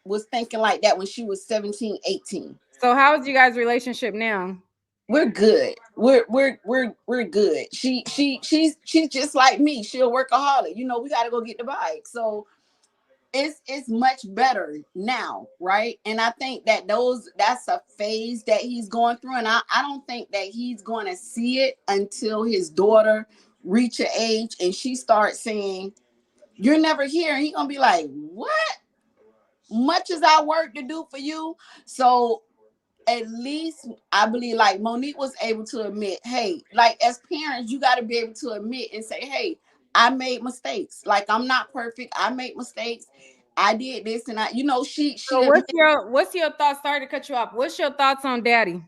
was thinking like that when she was 17, 18. So how's you guys' relationship now? We're good. We're good. She's just like me. She'll workaholic. We got to go get the bike. So it's much better now, right? And I think that that's a phase that he's going through, and I don't think that he's going to see it until his daughter reach an age and she starts saying, "You're never here," and he's gonna be like, "What? Much as I work to do for you." So at least I believe like Monique was able to admit, hey, like as parents, you got to be able to admit and say, "Hey, I made mistakes. Like I'm not perfect. I made mistakes. I did this and she So what's your thoughts? Sorry to cut you off. What's your thoughts on Daddy?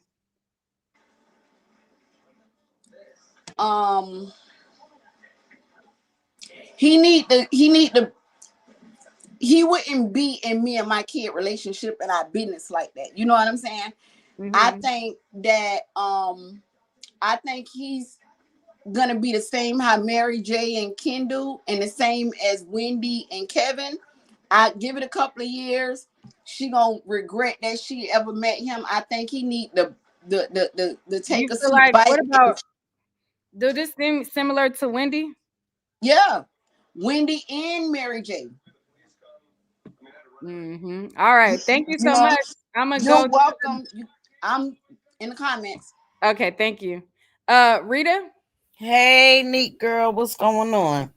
he need to he wouldn't be in me and my kid relationship and our business like that. You know what I'm saying? I think that I think he's gonna be the same how Mary J and Ken do, and the same as Wendy and Kevin. I give it a couple of years, she gonna regret that she ever met him. I think he need the take a feel seat like, bite. what about, do this seem similar to Wendy? Yeah, Wendy and Mary J. All right, thank you so much. I'm gonna You're go. welcome. I'm in the comments. Okay, thank you. Rita. Hey, Nique girl, what's going on?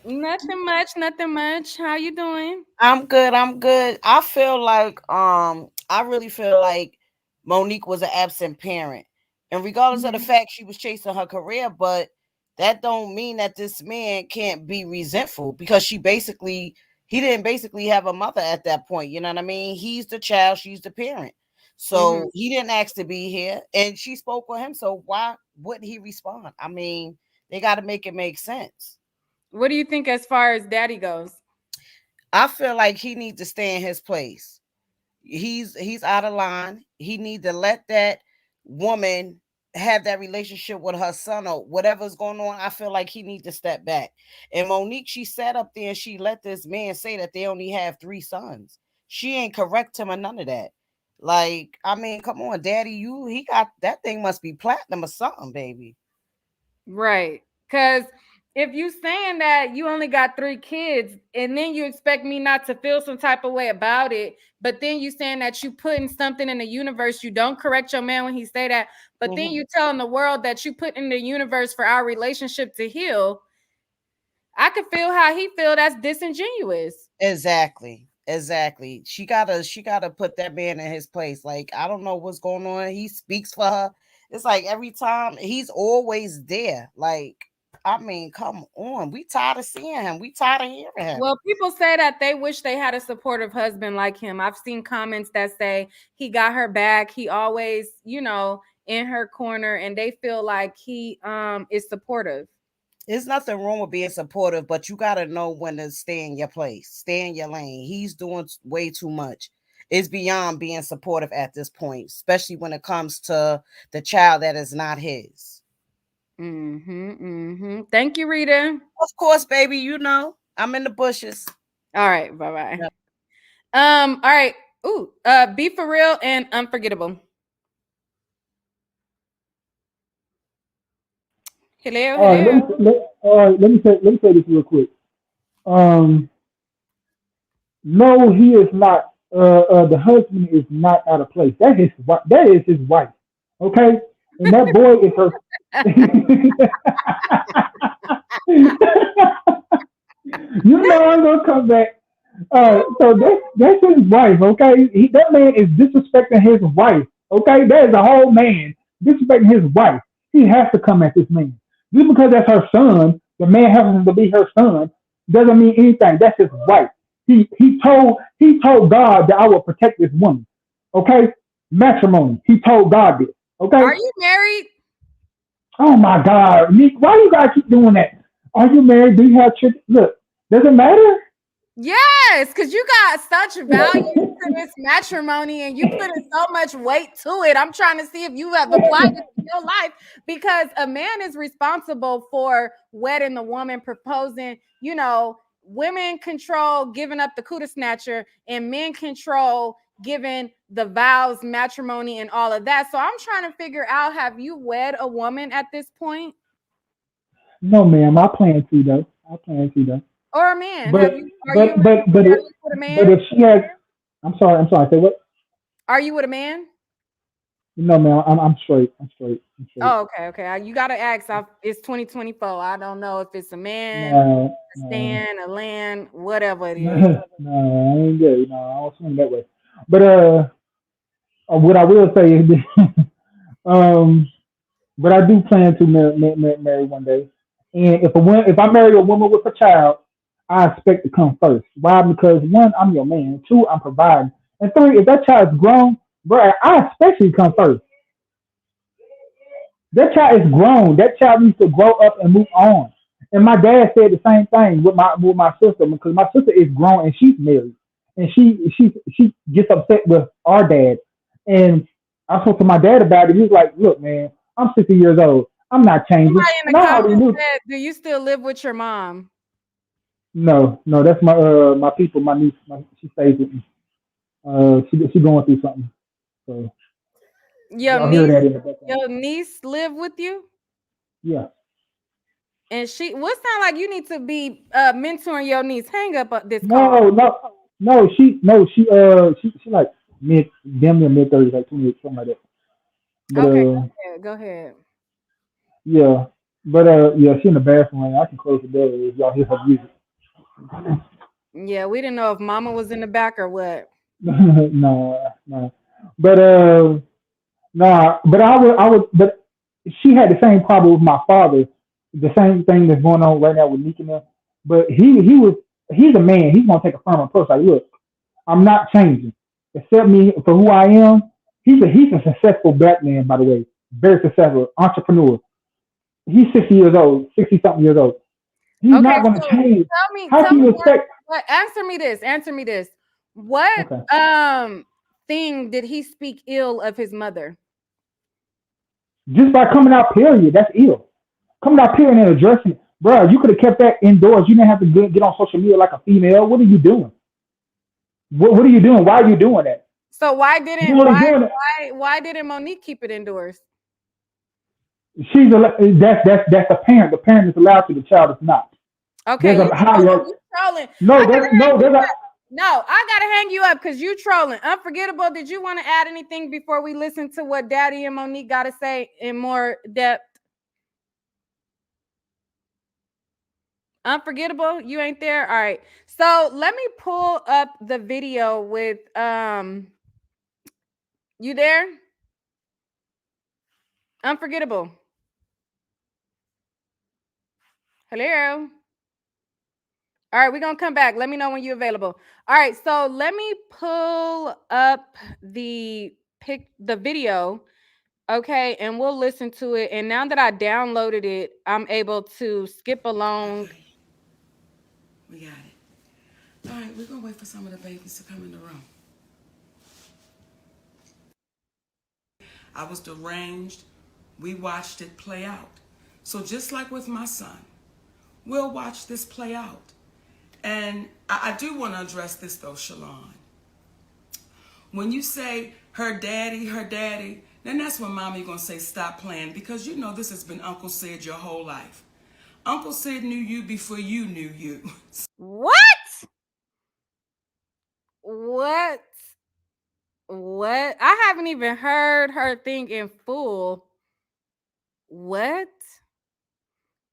Nothing much. Nothing much. How you doing? I'm good. I'm good. I feel like I really feel like Monique was an absent parent. And regardless of the fact she was chasing her career, but that don't mean that this man can't be resentful because he didn't basically have a mother at that point. You know what I mean? He's the child, she's the parent. So he didn't ask to be here and she spoke with him. So why wouldn't he respond? I mean, they got to make it make sense. What do you think as far as Daddy goes? I feel like he needs to stay in his place. He's out of line. He needs to let that woman have that relationship with her son or whatever's going on. I feel like he needs to step back. And Monique, she sat up there and she let this man say that they only have 3 sons. She ain't correct him or none of that. Like, I mean, come on, Daddy, he got that thing must be platinum or something, baby. Right. Because if you saying that you only got 3 kids and then you expect me not to feel some type of way about it, but then you saying that you putting something in the universe, you don't correct your man when he say that, but then you telling the world that you put in the universe for our relationship to heal, I could feel how he feel. That's disingenuous. Exactly. She gotta put that man in his place. Like, I don't know what's going on. He speaks for her. It's like every time he's always there. Like, I mean, come on. We tired of seeing him. We tired of hearing him. Well, people say that they wish they had a supportive husband like him. I've seen comments that say he got her back. He always, in her corner, and they feel like he is supportive. There's nothing wrong with being supportive, but you got to know when to stay in your place, stay in your lane. He's doing way too much. It's beyond being supportive at this point, especially when it comes to the child that is not his. Thank you, Rita. Of course, baby. I'm in the bushes. All right. Bye-bye. Yep. All right. Ooh, Be For Real and Unforgettable. Hello. All right, let me say this real quick. No, he is not. The husband is not out of place. That is his wife. Okay, and that boy is her. I'm gonna come back. So that's his wife. Okay, that man is disrespecting his wife. Okay, that is a whole man disrespecting his wife. He has to come at this man. Just because that's her son, the man happens to be her son, doesn't mean anything. That's his wife. He told God that I will protect this woman. Okay, matrimony. He told God this. Okay. Are you married? Oh my God, Nique, why you guys keep doing that? Are you married? Do you have children? Look, does it matter? Yes, because you got such value to this matrimony and you put so much weight to it. I'm trying to see if you have applied it to your life, because a man is responsible for wedding the woman, proposing. Women control giving up the cooter snatcher, and men control giving the vows, matrimony, and all of that. So I'm trying to figure out, have you wed a woman at this point? No, ma'am. I plan to though. Or a man? But with a man? If she has, I'm sorry. Say what? Are you with a man? No, man. I'm straight. Oh, okay. You gotta ask. It's 2024. I don't know if it's a man, a stand, a land, whatever it is. No, I ain't good. No, I don't swing that way. But what I will say is, but I do plan to marry one day. And if I marry a woman with a child, I expect to come first. Why? Because one, I'm your man. Two, I'm providing. And three, if that child's grown, bro, I expect you to come first. That child is grown. That child needs to grow up and move on. And my dad said the same thing with my sister, because my sister is grown and she's married, and she gets upset with our dad. And I spoke to my dad about it. He was like, "Look, man, I'm 60 years old. I'm not changing." Somebody in the comments said, "Do you still live with your mom?" No, that's my people. My niece, she stays with me. She going through something. So your niece live with you? Yeah. And what sound like you need to be mentoring your niece? Hang up this call. No. She like mid 30s, like 28, something like that. But, okay, go ahead. Yeah, but she in the bathroom. I can close the door if y'all hear her music. Yeah, we didn't know if Mama was in the back or what. No. But but she had the same problem with my father. The same thing that's going on right now with Nique and them. But he's a man. He's gonna take a firm approach. Like, look, I'm not changing. Accept me for who I am. He's a successful black man, by the way. Very successful entrepreneur. He's 60 something years old. He's not going to change. How can you expect? Answer me this. What thing did he speak ill of his mother? Just by coming out, period. That's ill. Coming out, period, and addressing it. Bro, you could have kept that indoors. You didn't have to get on social media like a female. What are you doing? What are you doing? Why are you doing that? So why didn't Monique keep it indoors? That's the parent. The parent is allowed to. The child is not. Okay, you trolling. No, I gotta hang you up because you trolling. Unforgettable. Did you want to add anything before we listen to what Daddy and Monique gotta say in more depth? Unforgettable, you ain't there. All right. So let me pull up the video with you there? Unforgettable. Hello. All right, we're gonna come back. Let me know when you're available. All right, so let me pull up the video, okay, and we'll listen to it. And now that I downloaded it, I'm able to skip along. Okay. We got it. All right, we're gonna wait for some of the babies to come in the room. I was deranged. We watched it play out. So just like with my son, we'll watch this play out. And I do want to address this though, Shalon. When you say her daddy, then that's when mommy gonna say stop playing, because you know this has been Uncle Sid your whole life. Uncle Sid knew you before you knew you. What? What? What? I haven't even heard her thing in full. What?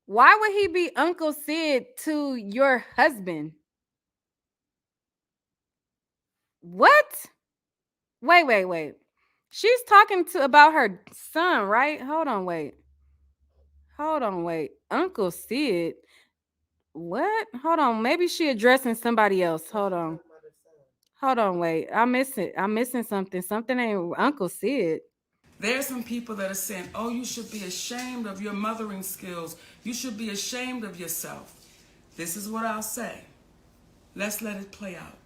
Why would he be Uncle Sid to your husband? What? Wait. She's talking about her son, right? Hold on, wait. Uncle Sid. What? Hold on. Maybe she addressing somebody else. Hold on, wait. I'm missing something. Something ain't Uncle Sid. There's some people that are saying, oh, you should be ashamed of your mothering skills. You should be ashamed of yourself. This is what I'll say. Let's let it play out.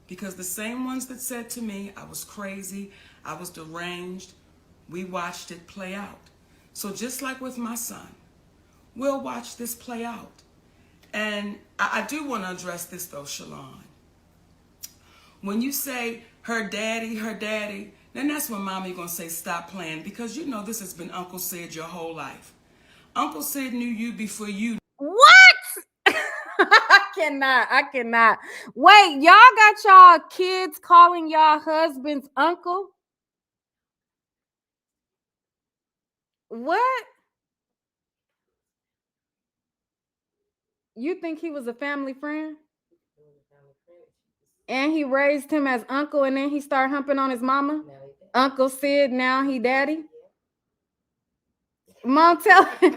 Because the same ones that said to me, I was crazy, I was deranged, we watched it play out. So just like with my son, we'll watch this play out. And I do want to address this though, Shalon. When you say her daddy, then that's when mommy gonna say stop playing, because you know this has been Uncle Sid your whole life. Uncle Sid knew you before you. What? I cannot. Wait, y'all got y'all kids calling y'all husband's uncle? What? You think he was a family friend? And he raised him as uncle, and then he started humping on his mama? Uncle Sid, now he daddy? Mom, tell him.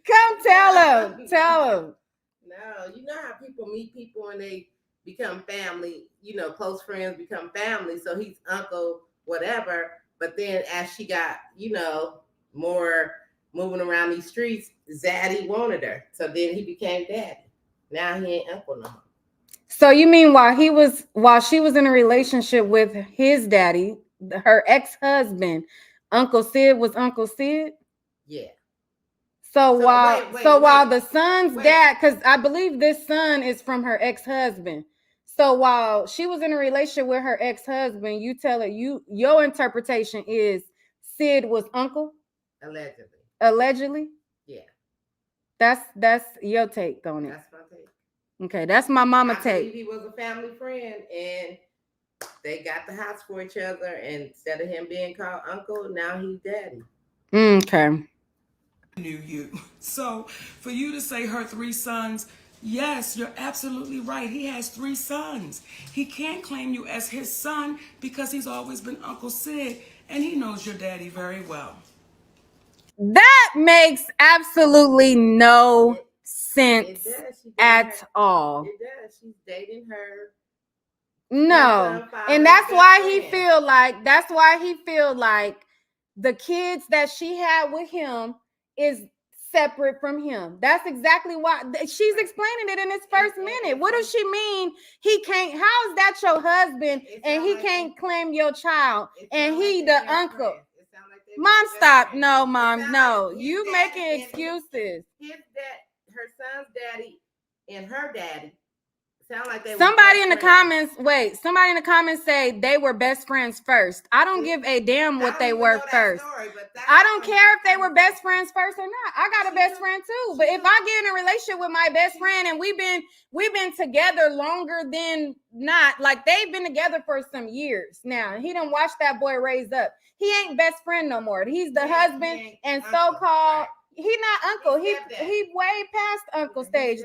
Come tell him. No, you know how people meet people and they become family, you know, close friends become family. So he's uncle, whatever. But then as she got, you know, more moving around these streets, Zaddy wanted her. So then he became daddy. Now he ain't uncle no more. So you mean while she was in a relationship with his daddy, her ex-husband, Uncle Sid was Uncle Sid? Yeah. So while the son's dad, because I believe this son is from her ex-husband. So while she was in a relationship with her ex-husband, you tell her your interpretation is Sid was uncle? Allegedly. Yeah. That's your take on it. That's my take. Okay, that's my mama I take. believe he was a family friend and they got the house for each other, and instead of him being called uncle, now he's daddy. Okay. Knew you. So for you to say her 3 sons, yes, you're absolutely right. He has 3 sons. He can't claim you as his son because he's always been Uncle Sid, and he knows your daddy very well. That makes absolutely no sense at all. It does. She's dating her. No. And that's why he feel like the kids that she had with him is separate from him. That's exactly why she's explaining it in this first minute. What does she mean? He can't, how is that your husband and he can't claim your child and he the uncle? Mom, stop. No, Mom, no. You making excuses. His dad, her son's daddy, and her daddy sound like they. Somebody in the comments say they were best friends first. I don't give a damn what they were first. I don't care if they were best friends first or not. I got a best friend too. But if I get in a relationship with my best friend and we've been together longer than not, like they've been together for some years now. He done watched that boy raise up. He ain't best friend no more. He's the husband and so-called. He not uncle. He way past uncle stage.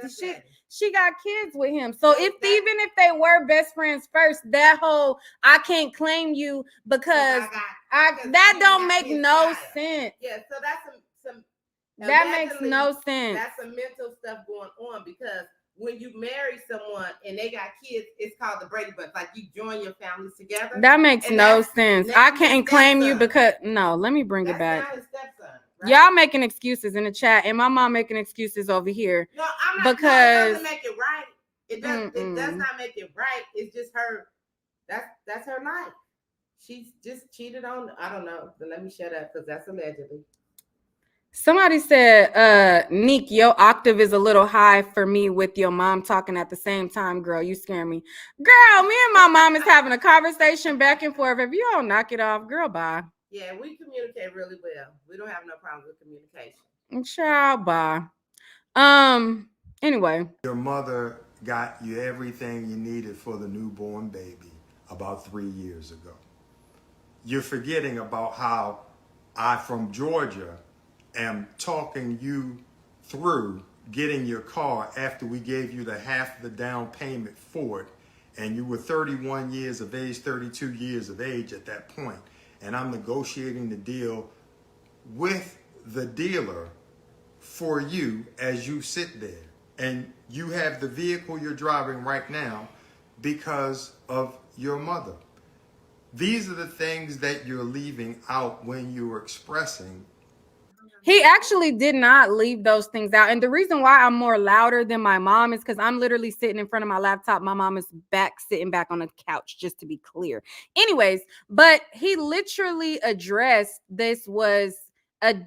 She got kids with him. So even if they were best friends first, that whole I can't claim you because that don't make no sense. Yeah, so that's some that makes no sense. That's some mental stuff going on because when you marry someone and they got kids, it's called the Brady Bunch. Like you join your families together. That makes no sense. I can't claim you because no. Let me bring it back. Not his stepson. Right? Y'all making excuses in the chat, and my mom making excuses over here. No, I'm not. Because it doesn't make it right. It does not make it right. It's just her. That's her life. She just cheated on. I don't know. But let me shut up because that's allegedly. Somebody said, Nique, your octave is a little high for me with your mom talking at the same time. Girl, you scare me. Girl, me and my mom is having a conversation back and forth. If you don't knock it off, girl, bye. Yeah, we communicate really well. We don't have no problem with communication. Child, bye. Anyway. Your mother got you everything you needed for the newborn baby about 3 years ago. You're forgetting about how I, from Georgia, am talking you through getting your car after we gave you the half the down payment for it. And you were 31 years of age, 32 years of age at that point. And I'm negotiating the deal with the dealer for you as you sit there. And you have the vehicle you're driving right now because of your mother. These are the things that you're leaving out when you're expressing. He actually did not leave those things out. And the reason why I'm more louder than my mom is because I'm literally sitting in front of my laptop. My mom is sitting back on the couch, just to be clear. Anyways, but he literally addressed this was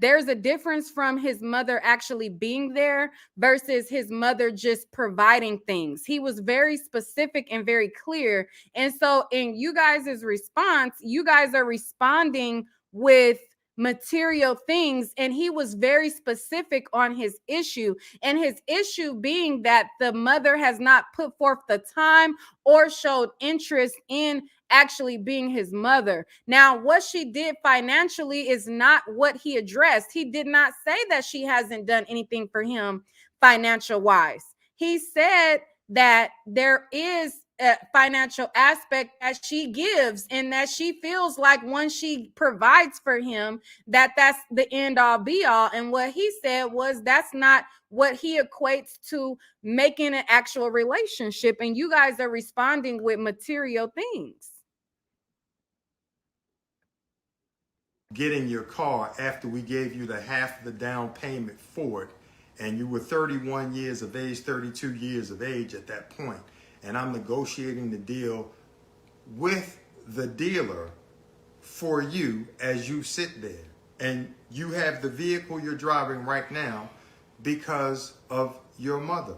there's a difference from his mother actually being there versus his mother just providing things. He was very specific and very clear. And so in you guys' response, you guys are responding with material things, and he was very specific on his issue, and his issue being that the mother has not put forth the time or showed interest in actually being his mother. Now, what she did financially is not what he addressed. He did not say that she hasn't done anything for him financial wise. He said that there is a financial aspect that she gives, and that she feels like once she provides for him, that's the end all be all. And what he said was that's not what he equates to making an actual relationship. And you guys are responding with material things. Getting your car after we gave you the half the down payment for it, and you were 31 years of age, 32 years of age at that point. And I'm negotiating the deal with the dealer for you as you sit there. And you have the vehicle you're driving right now because of your mother.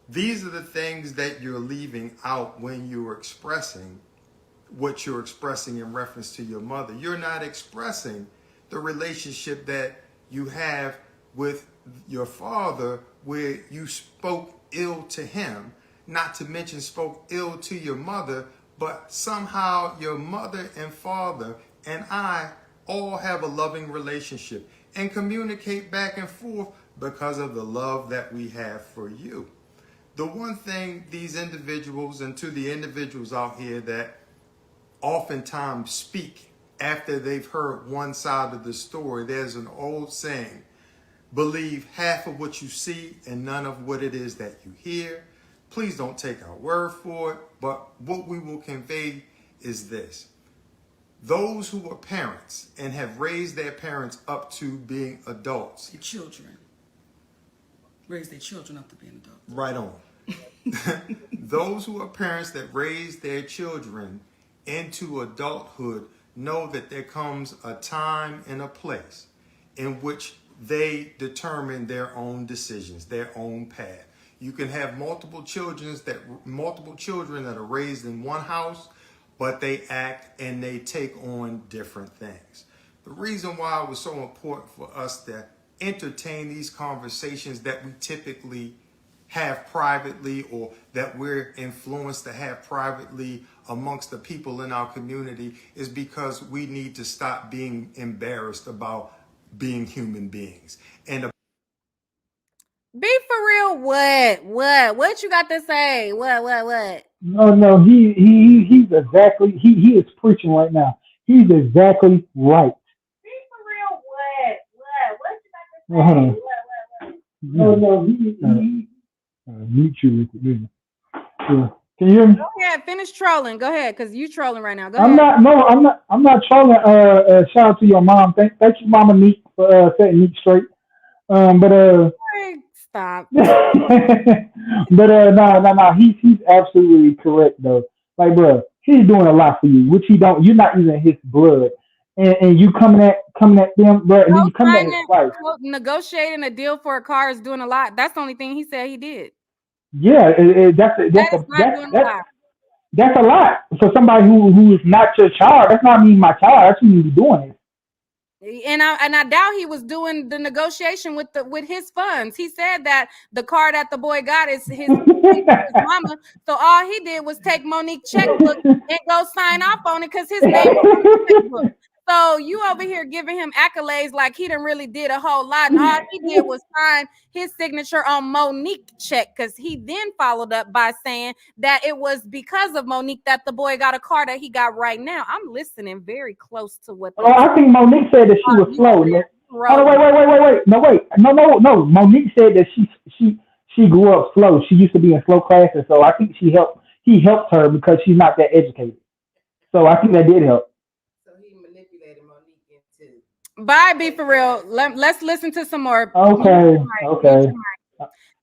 These are the things that you're leaving out when you're expressing what you're expressing in reference to your mother. You're not expressing the relationship that you have with your father, where you spoke ill to him, not to mention spoke ill to your mother, but somehow your mother and father and I all have a loving relationship and communicate back and forth because of the love that we have for you. The one thing these individuals, and to the individuals out here that oftentimes speak after they've heard one side of the story, there's an old saying, believe half of what you see and none of what it is that you hear. Please don't take our word for it, but what we will convey is this. Those who are parents and have raised their parents up to being adults. The children. Raise their children up to being adults. Right on. Those who are parents that raise their children into adulthood know that there comes a time and a place in which they determine their own decisions, their own path. You can have multiple children that are raised in one house, but they act and they take on different things. The reason why it was so important for us to entertain these conversations that we typically have privately, or that we're influenced to have privately amongst the people in our community, is because we need to stop being embarrassed about being human beings. And Be for real. What you got to say? What? No, he's exactly he is preaching right now. He's exactly right. Be for real. What? Hold on. No, he mute you with it. Yeah. Can you hear me? Go ahead, finish trolling. Go ahead, cause you trolling right now. Go I'm ahead. not. No, I'm not trolling. Shout out to your mom. Thank you, Mama Nique, for setting Nique straight. But Stop. no. He's absolutely correct though. Like, bro, he's doing a lot for you, which he don't. You're not even his blood, and you coming at them, bro, and then you coming at his wife. Negotiating a deal for a car is doing a lot. That's the only thing he said he did. Yeah, that's a lot for somebody who is not your child. That's not me, my child. That's me doing it. And I doubt he was doing the negotiation with his funds. He said that the car that the boy got is his mama. So all he did was take Monique's checkbook and go sign off on it because his name was on the checkbook. So you over here giving him accolades like he done really did a whole lot. And all he did was sign his signature on Monique's check, because he then followed up by saying that it was because of Monique that the boy got a car that he got right now. I'm listening very close to what I think Monique said that she was slow. Wait. No. Monique said that she grew up slow. She used to be in slow classes, so I think he helped her because she's not that educated. So I think that did help. Bye, be for real. Let's listen to some more. Okay.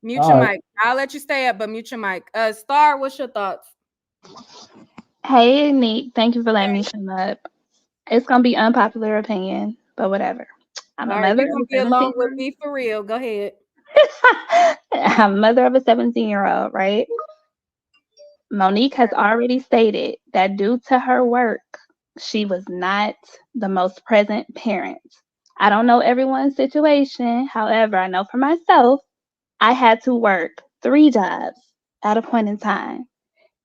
Mute your mic. I'll let you stay up, but mute your mic. Star, what's your thoughts? Hey, Nique. Thank you for letting me come up. It's gonna be unpopular opinion, but whatever. I'm a mother. You're gonna be along with be for real. Go ahead. I'm a mother of a 17-year-old, right? Monique has already stated that due to her work, she was not the most present parent. I don't know everyone's situation. However, I know for myself, I had to work 3 jobs at a point in time.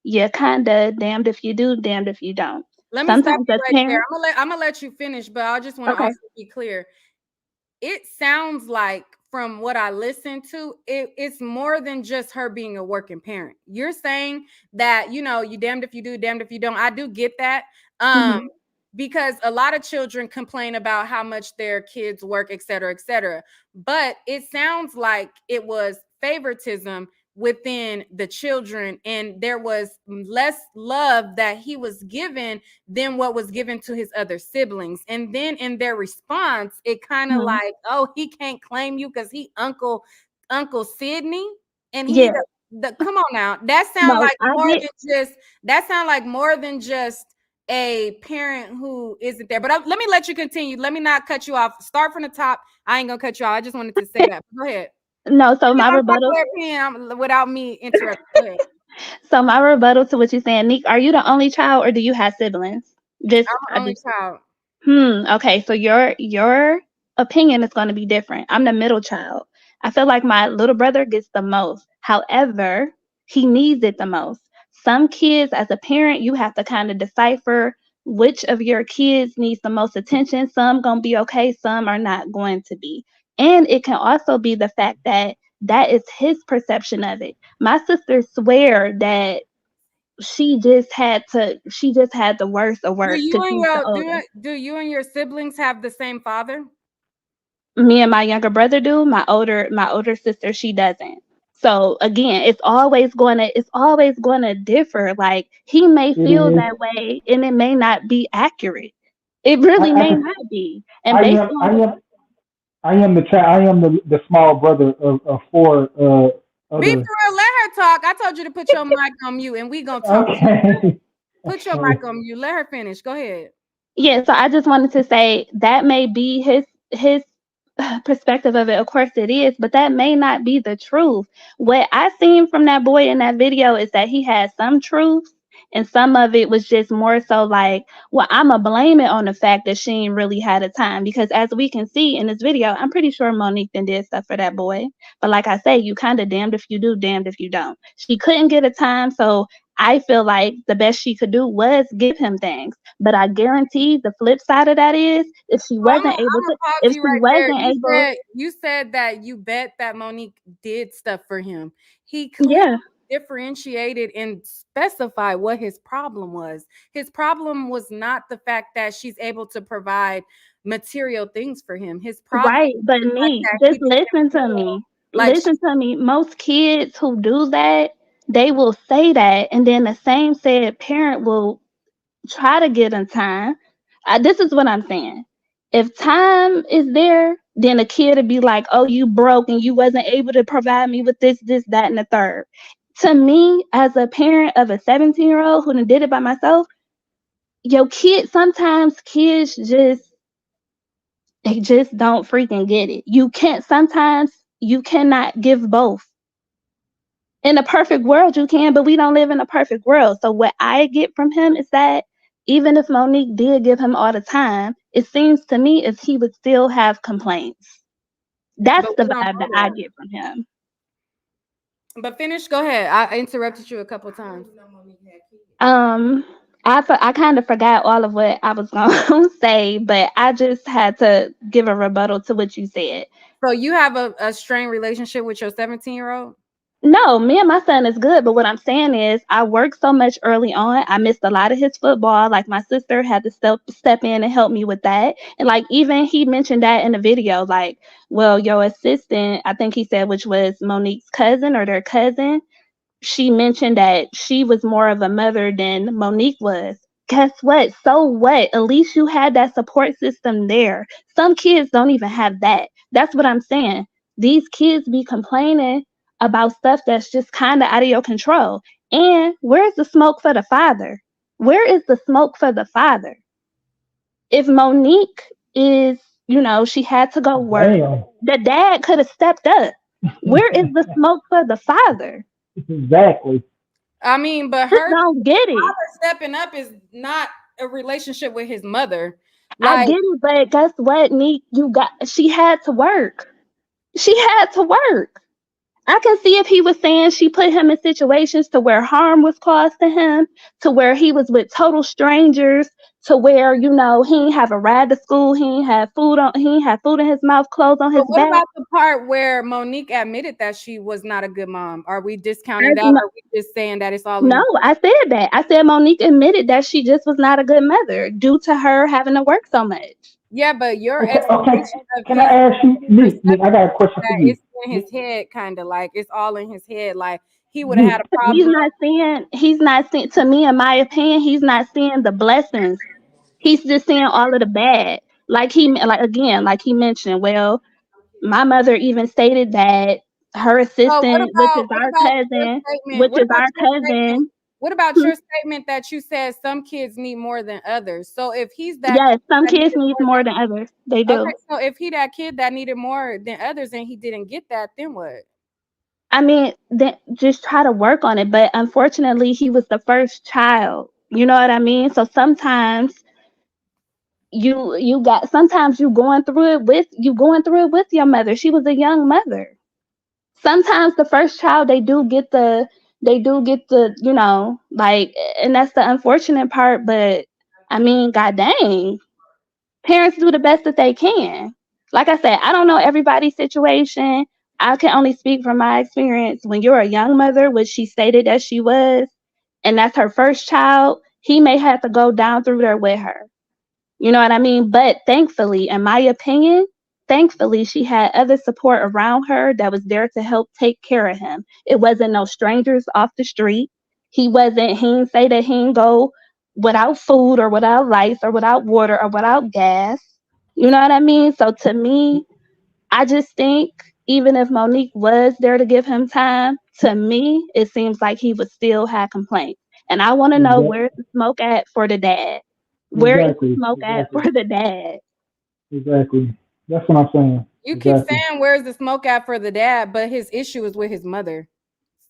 You're kind of damned if you do, damned if you don't. Let me stop you right there. I'm gonna let you finish, but I just want to also be clear. It sounds like, from what I listened to, it's more than just her being a working parent. You're saying that, you damned if you do, damned if you don't. I do get that. Because a lot of children complain about how much their kids work, et cetera, et cetera. But it sounds like it was favoritism within the children, and there was less love that he was given than what was given to his other siblings. And then in their response, it kind of like, oh, he can't claim you because he Uncle Sidney, and he come on now. That sounds like more than just a parent who isn't there. But let me let you continue. Let me not cut you off. Start from the top. I ain't gonna cut you off. I just wanted to say that. Go ahead. No, so my rebuttal without me interrupting. So my rebuttal to what you're saying, Nique, are you the only child or do you have siblings? I'm the only child. Okay, so your opinion is going to be different. I'm the middle child. I feel like my little brother gets the most. However, he needs it the most. Some kids, as a parent, you have to kind of decipher which of your kids needs the most attention. Some gonna be okay, some are not going to be. And it can also be the fact that is his perception of it. My sister swear that she just had the worst of work. Do you and your siblings have the same father? Me and my younger brother do. My older sister, she doesn't. So again, it's always gonna differ. Like, he may feel that way and it may not be accurate. It really may not be. And I am the child. I am the small brother of 4 Be for real, let her talk. I told you to put your mic on mute and we gonna talk. Okay. Put your mic on mute. Let her finish. Go ahead. Yeah, so I just wanted to say that may be his perspective of it. Of course it is, but that may not be the truth. What I seen from that boy in that video is that he had some truth, and some of it was just more so like, well, I'ma blame it on the fact that she ain't really had a time, because as we can see in this video, I'm pretty sure Monique did stuff for that boy. But like I say, you kind of damned if you do, damned if you don't. She couldn't get a time, so I feel like the best she could do was give him things. But I guarantee the flip side of that is if she I'm wasn't able gonna to, pause if you she right there. wasn't able, You said that you bet that Monique did stuff for him. He clearly yeah, differentiated and specified what his problem was. His problem was not the fact that she's able to provide material things for him. His problem right. was But the fact me, that he just didn't listen to feel me. like she, Listen to me. Most kids who do that, they will say that, and then the same said parent will try to get in time. This is what I'm saying. If time is there, then a kid would be like, "Oh, you broke and you wasn't able to provide me with this, that, and the third." To me, as a parent of a 17-year-old who done did it by myself, your kid, sometimes kids just they just don't freaking get it. You can't. Sometimes you cannot give both. In a perfect world, you can, but we don't live in a perfect world. So what I get from him is that even if Monique did give him all the time, it seems to me as he would still have complaints. That's but the we don't vibe know that I that. get from him. But finish, go ahead. I interrupted you a couple times. Um, I kind of forgot all of what I was going to say, but I just had to give a rebuttal to what you said. So you have a strained relationship with your 17-year-old? No, me and my son is good, but what I'm saying is I worked so much early on. I missed a lot of his football. Like my sister had to step in and help me with that. And like even he mentioned that in the video, like, well, your assistant, I think he said, which was Monique's cousin or their cousin, she mentioned that she was more of a mother than Monique was. Guess what? So what? At least you had that support system there. Some kids don't even have that. That's what I'm saying. These kids be complaining about stuff that's just kind of out of your control. And where's the smoke for the father? Where is the smoke for the father? If Monique is, she had to go work, Damn. the dad could have stepped up. Where is the smoke for the father? Exactly. I mean, but Just her don't get it. stepping up is not a relationship with his mother. I Like, get it, but guess what, Nique? She had to work. She had to work. I can see if he was saying she put him in situations to where harm was caused to him, to where he was with total strangers, to where, he ain't have a ride to school, he ain't have food in his mouth, clothes on but his what back. about the part where Monique admitted that she was not a good mom? Are we discounting As that, Mo- or are we just saying that it's all in no, his? I said that. I said Monique admitted that she just was not a good mother due to her having to work so much. Yeah, but your Okay, okay. explanation of Can I ask you, his Nick, perception I got a question for that you. it's in his head, kind of like it's all in his head. Like he would have Nick, had a He's problem. not seeing, to me, in my opinion, he's not seeing the blessings. He's just seeing all of the bad. Like he mentioned, well, my mother even stated that her So assistant, what about your statement? which is our cousin, What about hmm, your statement that you said some kids need more than others? So if he's that kid yes, some that kids needed need more more than others. They than okay, do. so if he that kid that needed more than others and he didn't get that, then what? I mean, then just try to work on it. But unfortunately, he was the first child. You know what I mean? So sometimes sometimes you going through it with your mother. She was a young mother. Sometimes the first child they do get the like, and that's the unfortunate part. But I mean, god dang, parents do the best that they can. Like I said, I don't know everybody's situation. I can only speak from my experience. When you're a young mother, which she stated that she was, and that's her first child, he may have to go down through there with her. You know what I mean? But thankfully, in my opinion, thankfully, she had other support around her that was there to help take care of him. It wasn't no strangers off the street. He didn't say that he didn't go without food or without lights or without water or without gas. You know what I mean? So to me, I just think even if Monique was there to give him time, to me, it seems like he would still have complaints. And I want to know, exactly, where's the smoke at for the dad? Where is the exactly, smoke at for exactly, the dad? exactly. That's what I'm saying. You keep Exactly. saying where's the smoke at for the dad, but his issue is with his mother.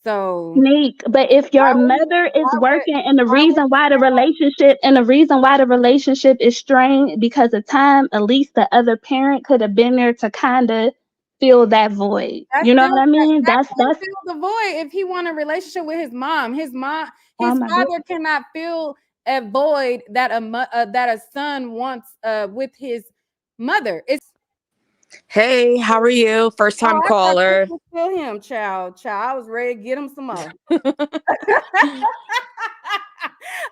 So Nique, but if why your would he mother is working and why would the reason why the relationship is strained because of time, at least the other parent could have been there to kind of fill that void. That's You know still what I mean? that That's can't fill the void if he want a relationship with his mom. His oh my father goodness. cannot fill a void that that a son wants with his mother. It's Hey, how are you? First time I thought this caller. was still him, child. I was ready to get him some more.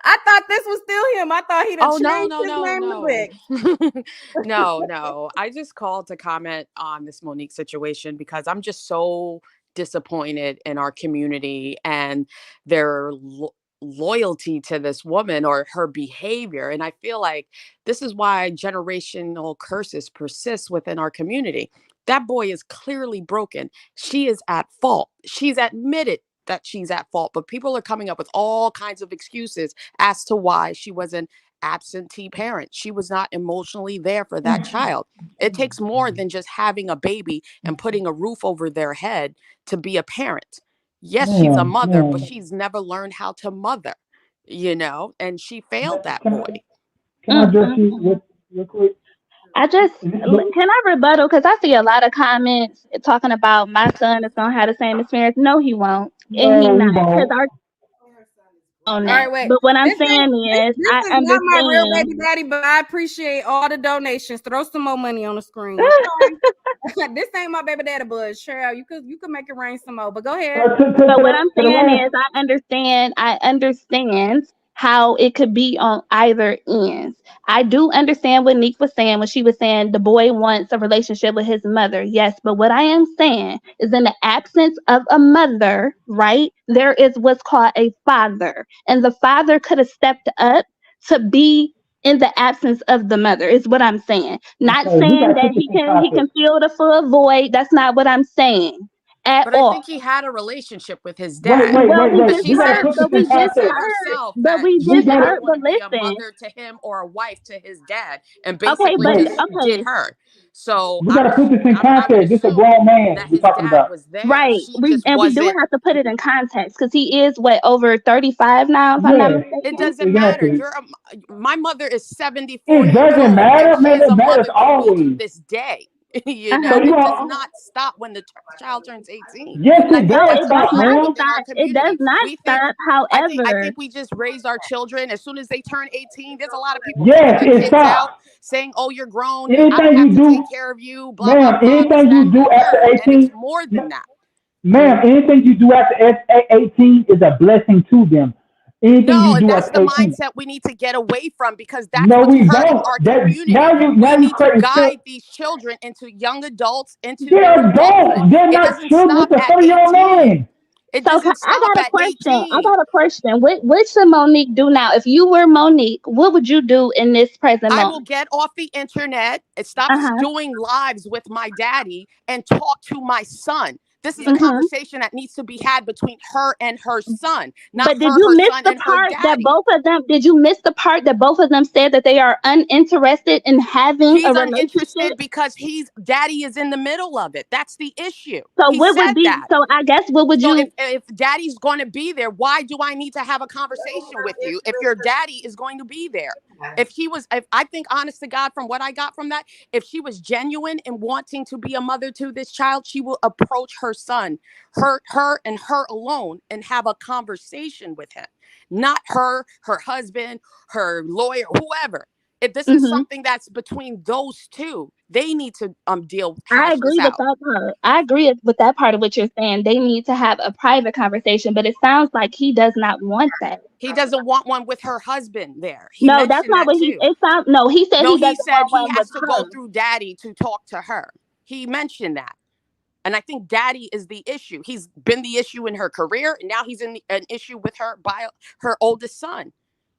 I thought this was still him. I thought he'd have Oh, no, changed no, his no, name no. quick. No. I just called to comment on this Monique situation because I'm just so disappointed in our community and their loyalty to this woman or her behavior. And I feel like this is why generational curses persist within our community. That boy is clearly broken. She is at fault. She's admitted that she's at fault, but people are coming up with all kinds of excuses as to why she was an absentee parent. She was not emotionally there for that child. It takes more than just having a baby and putting a roof over their head to be a parent. Yes, she's a mother, but she's never learned how to mother, and she failed that boy. Can I address you real quick? I just can I rebuttal because I see a lot of comments talking about my son is gonna have the same experience. No, he won't, and he No, you not because won't. our on All that. right, wait. But what I'm This ain't saying is, this I is not my real understand. baby daddy, but I appreciate all the donations. Throw some more money on the screen. Okay? This ain't my baby daddy, but Cheryl, you could make it rain some more. But go ahead. But what I'm saying is, I understand how it could be on either ends. I do understand what Nique was saying when she was saying the boy wants a relationship with his mother. Yes, but what I am saying is in the absence of a mother, right, there is what's called a father. And the father could have stepped up to be in the absence of the mother is what I'm saying. Not Okay, we saying gotta that put this in he can context. fill the full void. That's not what I'm saying at But I all. think he had a relationship with his Wait, dad. wait, Well, wait, we wait. just We gotta heard, put this but in we just context. heard, Herself but that we she We just did gotta. not heard, want but to be a listen. mother to him or a wife to his dad, and Okay, basically but Wait. just did okay, her. So We gotta put this in I would context. This a assume grown man that we're his talking dad about. was there. right. She just We do wasn't. have to put it in context because he is what over 35 now, if I'm not Yeah, It mistaken. doesn't matter. exactly. My mother is 74 It years doesn't old, and matter, she man. is It a matters mother to me to always. this day. Uh-huh. So you It does want? not stop when the child turns 18. Yes, And I it think No, does that's it a does stop, not problem man. within our stop. It does community. not We think stop. I However, think we just raise our children as soon as they turn 18. There's a lot of people kicking Yes, their it kids out, stops. saying, "Oh, you're grown. I don't Anything have you to take do, care of you." Blah blah ma'am. blah. This, Anything that, you and the do after third. And it's 18, more than that. ma'am. Anything you do after 18 is a blessing to them. Anything No, you and do that's after the 18. mindset we need to get away from because that's No, what's we hurting don't. our That community. now We you need to creating still. guide these children into young adults, into young They're adulthood. adults. They're It not doesn't children. stop It's a at 30-year-old 18. man. It so doesn't I stop got a at question. 18. What should Monique do now? If you were Monique, what would you do in this present I will moment? get off the internet and stop Uh-huh. doing lives with my daddy and talk to my son. This is a Mm-hmm. conversation that needs to be had between her and her son, not But did her, you her miss son, the and her part that daddy. both of them? Did you miss the part that both of them said that they are uninterested in having a He's relationship? uninterested because daddy is in the middle of it. That's the issue. So He what would said be? that. So I guess what would So if you? daddy's going to be there, why do I need to have a conversation with you if your daddy is going to be there? If I think honest to God, from what I got from that, if she was genuine in wanting to be a mother to this child, she will approach her son, her and her alone, and have a conversation with him, not her husband, her lawyer, whoever. If this is Mhm. something that's between those two, they need to I hash this agree with out. that part. I agree with that part of what you're saying. They need to have a private conversation, but it sounds like he does not want that. He doesn't want one with her husband there. He No, that's mentioned not that what he. too. It sounds. No, he said No, he he doesn't said want he one with has to go her. through daddy to talk to her. He mentioned that. And I think daddy is the issue. He's been the issue in her career. And now he's in an issue with her oldest son.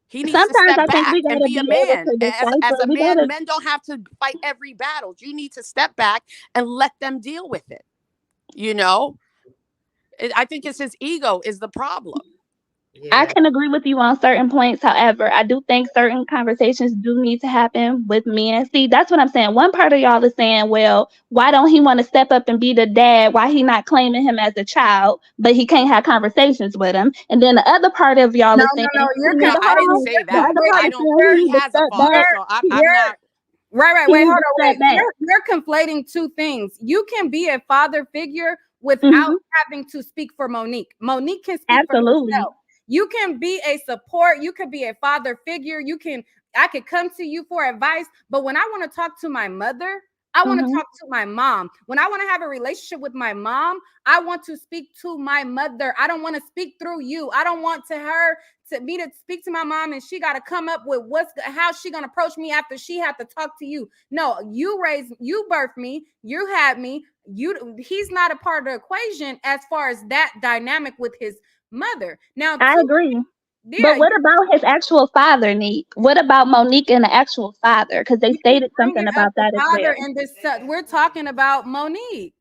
He needs to Sometimes step I think we back and gotta be a be able man. to As decipher. a We man, gotta. men don't have to fight every battle. You need to step back and let them deal with it. I think it's his ego is the problem. I Yeah. can agree with you on certain points. However, I do think certain conversations do need to happen with men. See, that's what I'm saying. One part of y'all is saying, well, why don't he want to step up and be the dad? Why he not claiming him as a child, but he can't have conversations with him? And then the other part of y'all No, is no, saying no. he You're need No, to I didn't conflating. hold. say The that. other Wait, part I is don't. saying he He need to has a step father, back. so I'm you're not. Right. He Wait, needs hold to on. step Wait. back. You're conflating two things. You can be a father figure without Mhm. having to speak for Monique. Monique can speak for Absolutely. herself. You can be a support. You could be a father figure. I could come to you for advice. But when I want to talk to my mother, I want to Mhm. talk to my mom. When I want to have a relationship with my mom, I want to speak to my mother. I don't want to speak through you. I don't want me to speak to my mom and she got to come up with how she gonna approach me after she had to talk to you. No, you birthed me, you had me. He's not a part of the equation as far as that dynamic with his mother. Now, I agree. yeah, But what about his actual father, Nique? What about Monique and the actual father? Because they you keep stated something bringing up about the that as father well. in this. We're talking about Monique.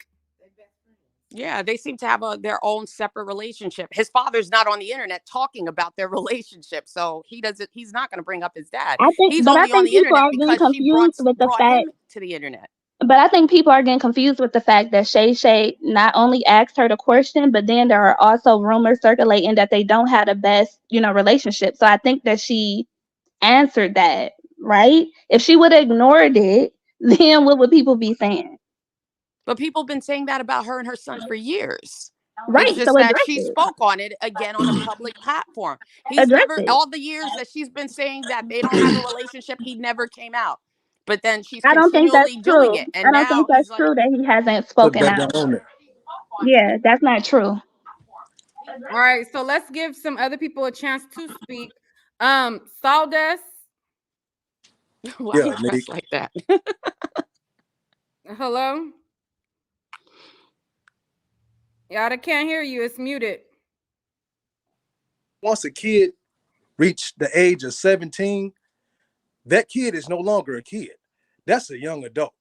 Yeah, they seem to have their own separate relationship. His father's not on the internet talking about their relationship, so he's not going to bring up his dad. He's But I only on think the people internet are getting because she confused with the brought fact. him to the internet. But I think people are getting confused with the fact that Shay not only asked her the question, but then there are also rumors circulating that they don't have the best, relationship. So I think that she answered that, right? If she would have ignored it, then what would people be saying? But people have been saying that about her and her son for years. Right. It's just So that address she it. spoke on it again on a public platform. He's Address never, it. all the years that she's been saying that they don't have a relationship, he never came out. But then she's I don't think that's continually doing true. it. I And don't think now that's he's like, true that he hasn't Put spoken back out. down on it. Yeah, that's not true. All right, so let's give some other people a chance to speak. Sawdust. why Yeah, you Nique. dressed like that? Hello. Y'all, I can't hear you. It's muted. Once a kid reached the age of 17, that kid is no longer a kid. That's a young adult.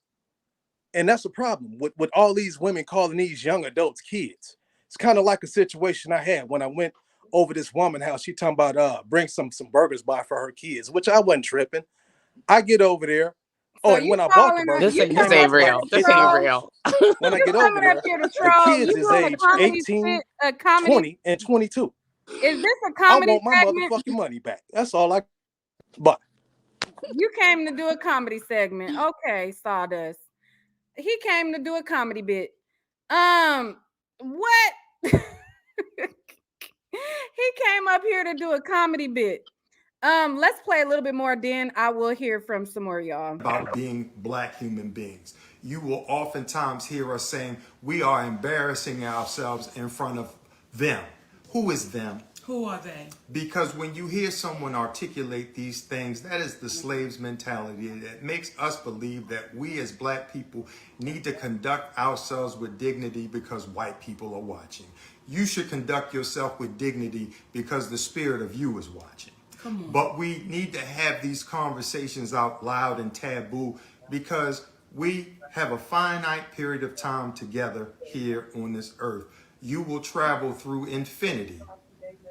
And that's a problem with all these women calling these young adults kids. It's kind of like a situation I had when I went over this woman's house. She talking about bring some burgers by for her kids, which I wasn't tripping. I get over there. So Oh, and when I bought the burgers, This the ain't coming up camera's here like real. to This hitting ain't troll? her. real. When I You get over coming up there, here to the troll? kids You is doing a age comedy 18, skit, a comedy? 20, and 22. Is this a I comedy want my segment? motherfucking money back. That's all I. But You came to do a comedy segment. Okay, Sawdust. He came to do a comedy bit. What? He came up here to do a comedy bit. Let's play a little bit more, then I will hear from some more y'all. About being black human beings. You will oftentimes hear us saying we are embarrassing ourselves in front of them. Who is them? Who are they? Because when you hear someone articulate these things, that is the slave's mentality. It makes us believe that we as black people need to conduct ourselves with dignity because white people are watching. You should conduct yourself with dignity because the spirit of you is watching. Come on. But we need to have these conversations out loud and taboo because we have a finite period of time together here on this earth. You will travel through infinity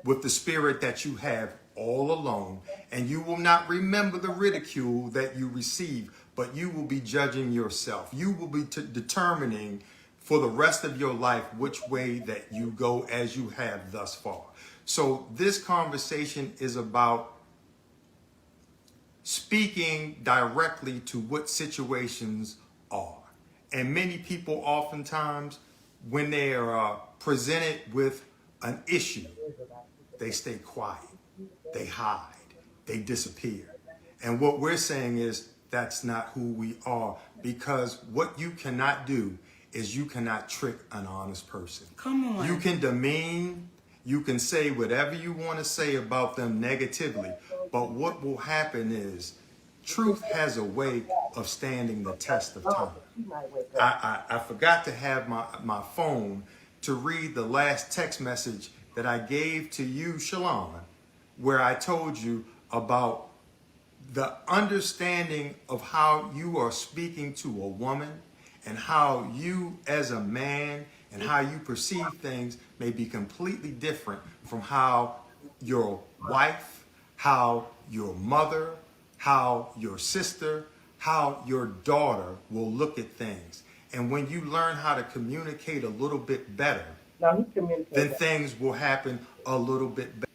with the spirit that you have all alone, and you will not remember the ridicule that you receive, but you will be judging yourself. You will be determining for the rest of your life which way that you go as you have thus far. So this conversation is about speaking directly to what situations are. And many people oftentimes, when they are presented with an issue, they stay quiet, they hide, they disappear. And what we're saying is that's not who we are, because what you cannot do is you cannot trick an honest person. Come on. You can demean, you can say whatever you want to say about them negatively, but what will happen is truth has a way of standing the test of time. I forgot to have my phone to read the last text message that I gave to you, Shalon, where I told you about the understanding of how you are speaking to a woman and how you as a man and how you perceive things may be completely different from how your wife, how your mother, how your sister, how your daughter will look at things. And when you learn how to communicate a little bit better, then things will happen a little bit better.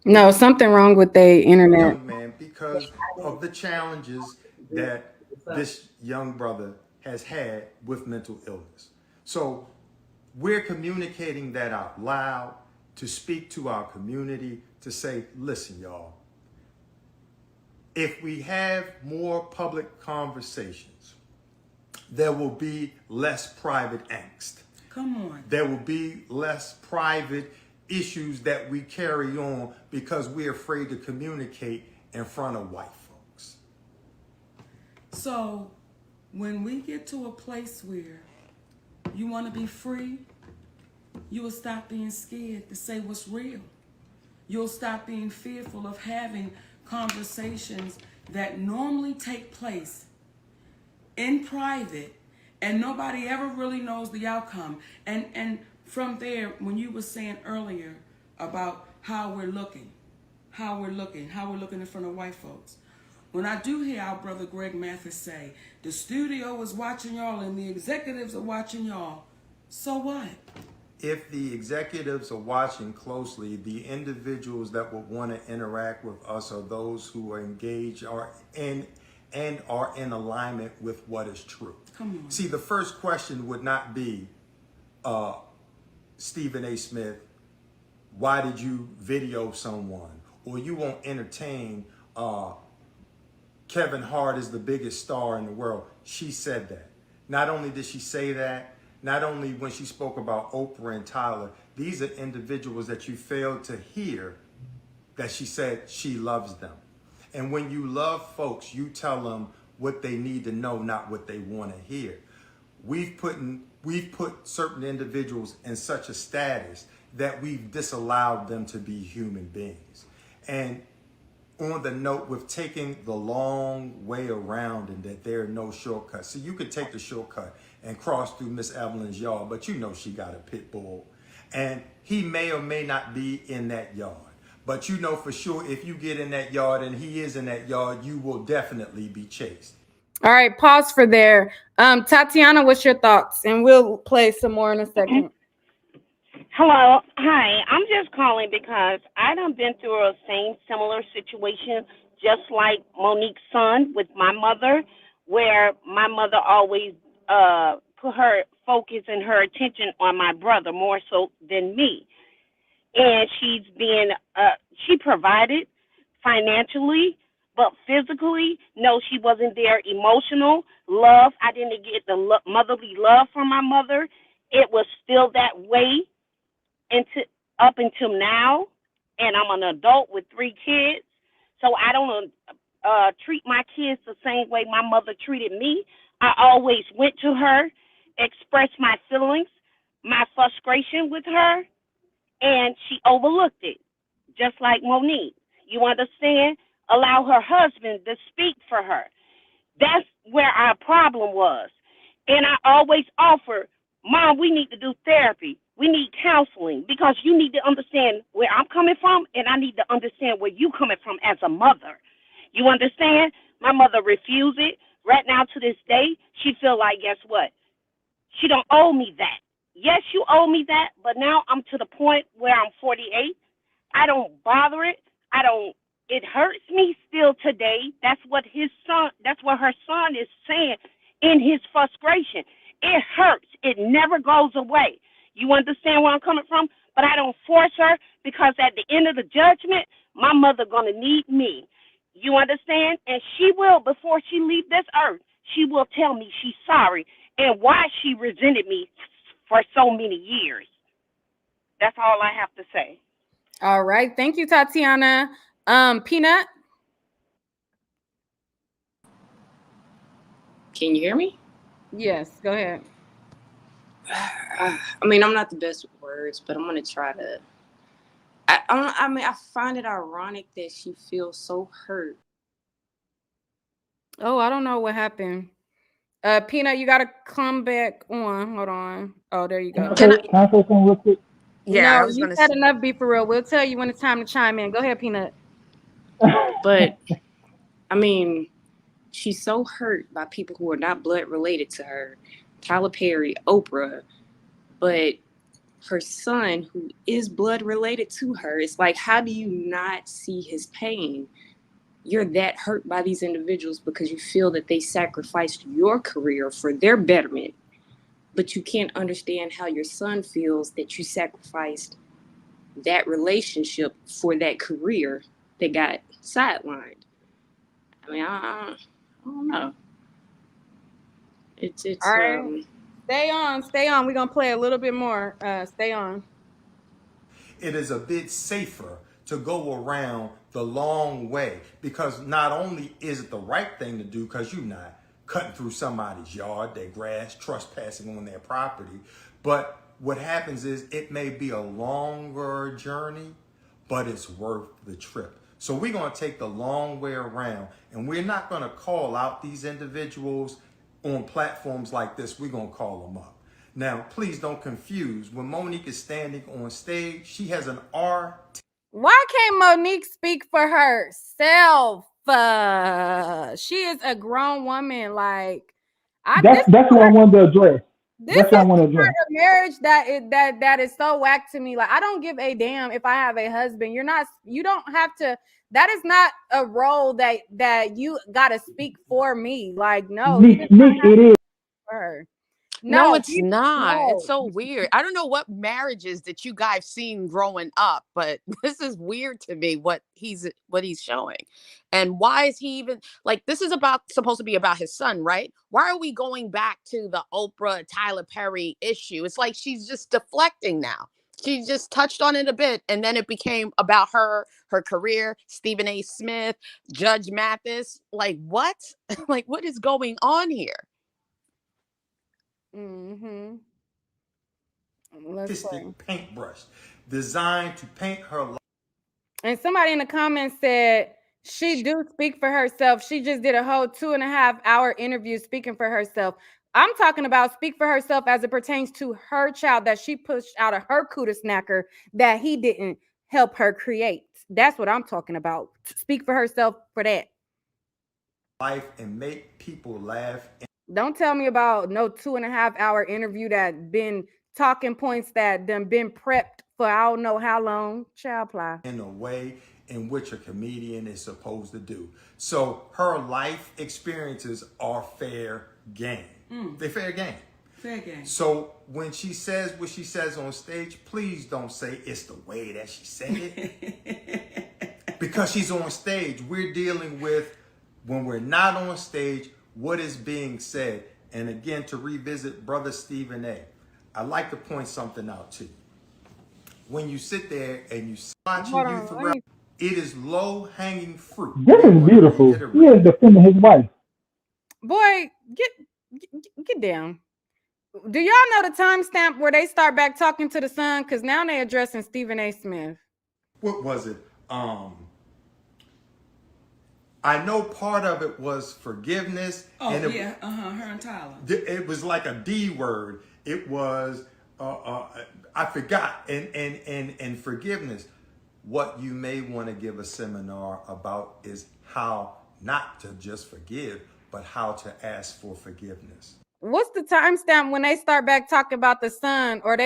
No, something wrong with the internet. Young man, because of the challenges that this young brother has had with mental illness. So we're communicating that out loud to speak to our community, to say, listen, y'all, if we have more public conversations, there will be less private angst. Come on. There will be less private issues that we carry on because we're afraid to communicate in front of white folks. So when we get to a place where you want to be free, you will stop being scared to say what's real. You'll stop being fearful of having conversations that normally take place in private and nobody ever really knows the outcome. And from there, when you were saying earlier about how we're looking in front of white folks. When I do hear our brother Greg Mathis say, the studio is watching y'all and the executives are watching y'all, so what? If the executives are watching closely, the individuals that would want to interact with us are those who are engaged and are in alignment with what is true. Come on. See, the first question would not be, Stephen A. Smith, why did you video someone? Or you won't entertain Kevin Hart is the biggest star in the world. She said that. Not only did she say that, not only when she spoke about Oprah and Tyler, these are individuals that you failed to hear that she said she loves them. And when you love folks, you tell them what they need to know, not what they want to hear. We've put certain individuals in such a status that we've disallowed them to be human beings. And on the note with taking the long way around and that there are no shortcuts. So you could take the shortcut and cross through Miss Evelyn's yard, but you know she got a pit bull. And he may or may not be in that yard. But you know for sure if you get in that yard and he is in that yard, you will definitely be chased. All right, pause for there. Tatiana, what's your thoughts? And we'll play some more in a second. Hello. Hi. I'm just calling because I done been through a similar situation, just like Monique's son with my mother, where my mother always put her focus and her attention on my brother more so than me. And she provided financially, but physically, no, she wasn't there. Emotional love, I didn't get the motherly love from my mother. It was still that way up until now, and I'm an adult with 3 kids, so I don't treat my kids the same way my mother treated me. I always went to her, expressed my feelings, my frustration with her, and she overlooked it, just like Monique. You understand? Allow her husband to speak for her. That's where our problem was. And I always offer, Mom, we need to do therapy. We need counseling because you need to understand where I'm coming from and I need to understand where you coming from as a mother. You understand? My mother refused it. Right now to this day, she feel like, guess what? She don't owe me that. Yes, you owe me that, but now I'm to the point where I'm 48. I don't bother it. It hurts me still today. That's what her son is saying in his frustration. It hurts. It never goes away. You understand where I'm coming from? But I don't force her because at the end of the judgment, my mother gonna need me. You understand? And she will, before she leave this earth, she will tell me she's sorry and why she resented me for so many years. That's all I have to say. All right. Thank you, Tatiana. Peanut? Can you hear me? Yes, go ahead. I mean, I'm not the best with words, but I'm going to try to. I find it ironic that she feels so hurt. Oh, I don't know what happened. Peanut, you got to come back on. Hold on. Oh, there you go. Can I say something real quick? Yeah, no, you said enough, be for real. We'll tell you when it's time to chime in. Go ahead, Peanut. But, I mean, she's so hurt by people who are not blood related to her. Tyler Perry, Oprah. But her son, who is blood related to her. It's like, how do you not see his pain? You're that hurt by these individuals because you feel that they sacrificed your career for their betterment, but you can't understand how your son feels that you sacrificed that relationship for that career that got sidelined. I mean, I don't know. It's All right. Stay on. We're gonna play a little bit more. Stay on. It is a bit safer to go around the long way, because not only is it the right thing to do because you're not cutting through somebody's yard, their grass, trespassing on their property, but what happens is it may be a longer journey, but it's worth the trip. So we're going to take the long way around, and we're not going to call out these individuals on platforms like this. We're going to call them up. Now, please don't confuse. When Monique is standing on stage, she has an R. Why can't Monique speak for herself? She is a grown woman. Like, That's what I wanted to address. That's what I want to address. A marriage that is so whack to me. Like, I don't give a damn if I have a husband. You don't have to. That is not a role that you gotta speak for me. Like, no, Nique, it is. For her. No, it's not. No. It's so weird. I don't know what marriages that you guys seen growing up, but this is weird to me what he's showing. And why is he even like, this is supposed to be about his son, right? Why are we going back to the Oprah Tyler Perry issue? It's like she's just deflecting now. She just touched on it a bit, and then it became about her career, Stephen A. Smith, Judge Mathis. Like, what? Like, what is going on here? Artistic paintbrush designed to paint her life. And somebody in the comments said she do speak for herself. She just did a whole 2.5-hour interview speaking for herself. I'm talking about speak for herself as it pertains to her child that she pushed out of her cooter snacker that he didn't help her create. That's what I'm talking about. Speak for herself for that. Life and make people laugh. Don't tell me about no 2.5-hour interview that been talking points that done been prepped for I don't know how long. Child play. In a way in which a comedian is supposed to do. So her life experiences are fair game. They're fair game. Fair game. So when she says what she says on stage, please don't say it's the way that she said it. Because she's on stage. We're dealing with, when we're not on stage, what is being said. And again, to revisit Brother Stephen A., I'd like to point something out to you. When you sit there and you watch youth around, it is low-hanging fruit. This is beautiful. He is defending his wife. Boy, get down. Do y'all know the timestamp where they start back talking to the son? Because now they're addressing Stephen A. Smith. What was it? I know part of it was forgiveness. Oh, and her and Tyler. It was like a D word. It was, I forgot, and forgiveness. What you may want to give a seminar about is how not to just forgive, but how to ask for forgiveness. What's the timestamp when they start back talking about the son, or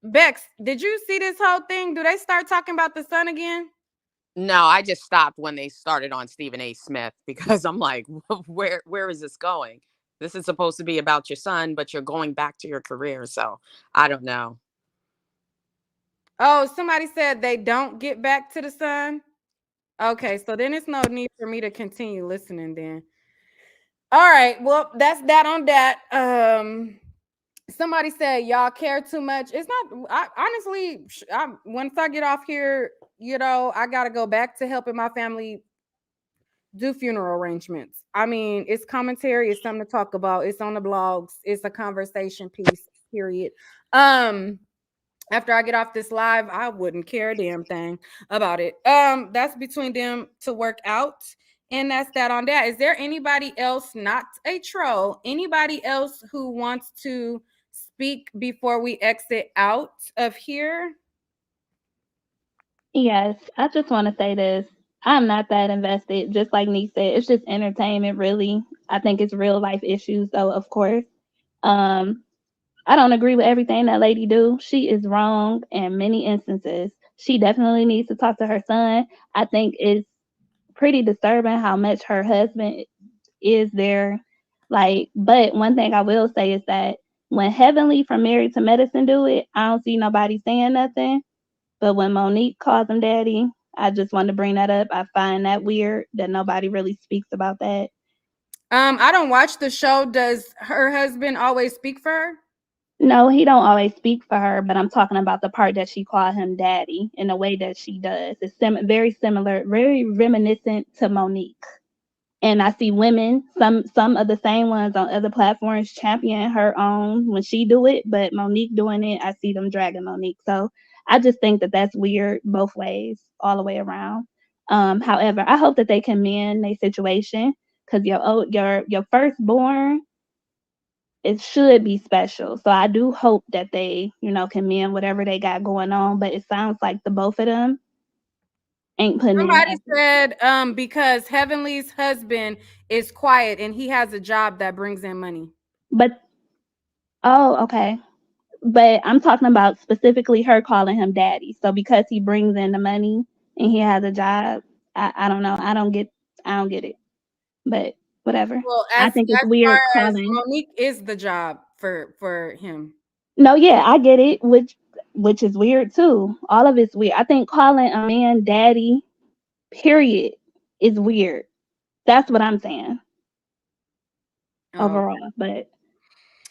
Bex, did you see this whole thing? Do they start talking about the son again? No, I just stopped when they started on Stephen A. Smith because I'm like, where is this going? This is supposed to be about your son, but you're going back to your career. So I don't know. Oh, somebody said they don't get back to the son. Okay, so then it's no need for me to continue listening then. All right, well, that's that on that. Somebody said y'all care too much. It's not, honestly, once I get off here, I got to go back to helping my family do funeral arrangements. I mean, it's commentary. It's something to talk about. It's on the blogs. It's a conversation piece, period. After I get off this live, I wouldn't care a damn thing about it. That's between them to work out. And that's that on that. Is there anybody else, not a troll, anybody else who wants to speak before we exit out of here? Yes, I just want to say this. I'm not that invested. Just like Nique said, it's just entertainment, really. I think it's real life issues, though, of course. I don't agree with everything that lady do. She is wrong in many instances. She definitely needs to talk to her son. I think it's pretty disturbing how much her husband is there. Like, but one thing I will say is that when Heavenly from Married to Medicine do it, I don't see nobody saying nothing. But when Monique calls him daddy, I just wanted to bring that up. I find that weird that nobody really speaks about that. I don't watch the show. Does her husband always speak for her? No, he don't always speak for her, but I'm talking about the part that she called him daddy in the way that she does. It's very similar, very reminiscent to Monique. And I see women, some of the same ones on other platforms champion her own when she do it, but Monique doing it, I see them dragging Monique. So I just think that that's weird both ways, all the way around. However, I hope that they can mend their situation because your firstborn, it should be special. So I do hope that they, can mend whatever they got going on. But it sounds like the both of them ain't putting in the Somebody effort. said because Heavenly's husband is quiet and he has a job that brings in money. But oh, okay. But I'm talking about specifically her calling him daddy. So because he brings in the money and he has a job, I don't know. I don't get it. But whatever. Well, I as think it's far weird as calling. Monique is the job for him. No, yeah, I get it, which is weird too. All of it's weird. I think calling a man daddy, period, is weird. That's what I'm saying Oh. overall. But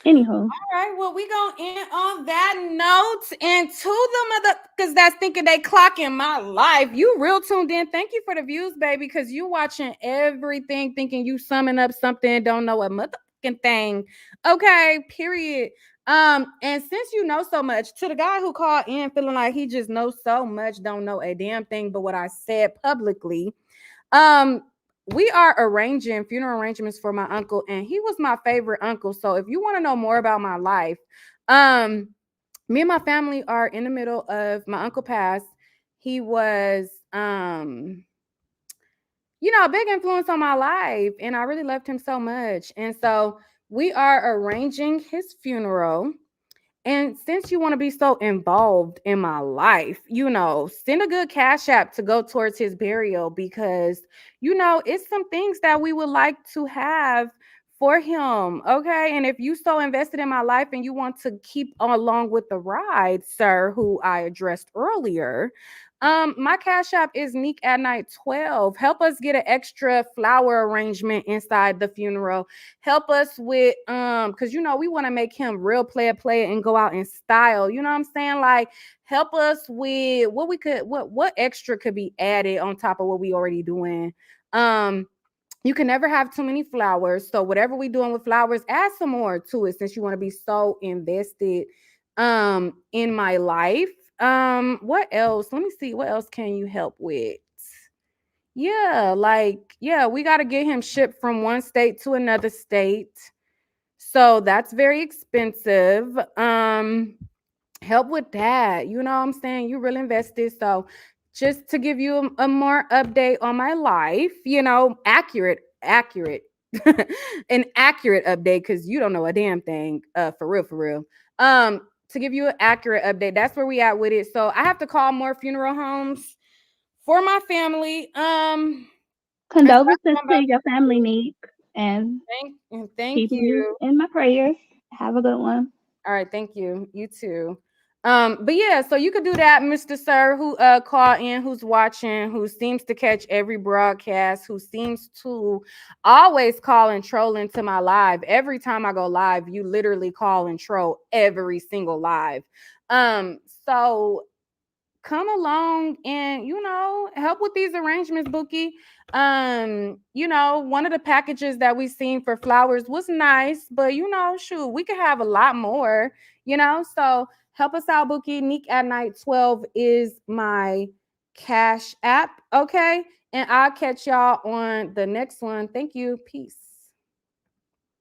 anywho. All right, well, we gonna end on that note. And to the motherfuckers that's thinking they clocking my life, you real tuned in. Thank you for the views, baby, because you watching everything, thinking you summing up something, don't know a motherfucking thing. Okay, period. And since you know so much, to the guy who called in feeling like he just knows so much, don't know a damn thing but what I said publicly. We are arranging funeral arrangements for my uncle, and he was my favorite uncle. So if you want to know more about my life, me and my family are in the middle of my uncle passed. He was a big influence on my life, and I really loved him so much. And so we are arranging his funeral. And since you want to be so involved in my life, send a good cash app to go towards his burial because, it's some things that we would like to have for him. Okay. And if you so invested in my life and you want to keep along with the ride, sir, who I addressed earlier, my cash app is Nique at night 12. Help us get an extra flower arrangement inside the funeral. Help us with because we want to make him real player and go out in style. You know what I'm saying? Like, help us with what extra could be added on top of what we already doing. You can never have too many flowers. So whatever we doing with flowers, add some more to it since you want to be so invested in my life. What else? Let me see. What else can you help with? Yeah, we got to get him shipped from one state to another state. So that's very expensive. Help with that. You know what I'm saying? You really invested. So just to give you a more update on my life, accurate, an accurate update because you don't know a damn thing. For real. To give you an accurate update, that's where we at with it. So I have to call more funeral homes for my family. Condolences to your family, Nique, and thank keeping you you. in my prayers. Have a good one. All right, thank you. You too. But yeah, so you could do that, Mr. Sir, who called in, who's watching, who seems to catch every broadcast, who seems to always call and troll into my live. Every time I go live, you literally call and troll every single live. So come along and help with these arrangements, Bookie. One of the packages that we seen for flowers was nice, but shoot, we could have a lot more, so help us out, Bookie. Nique at night 12 is my cash app. Okay, and I'll catch y'all on the next one. Thank you. Peace.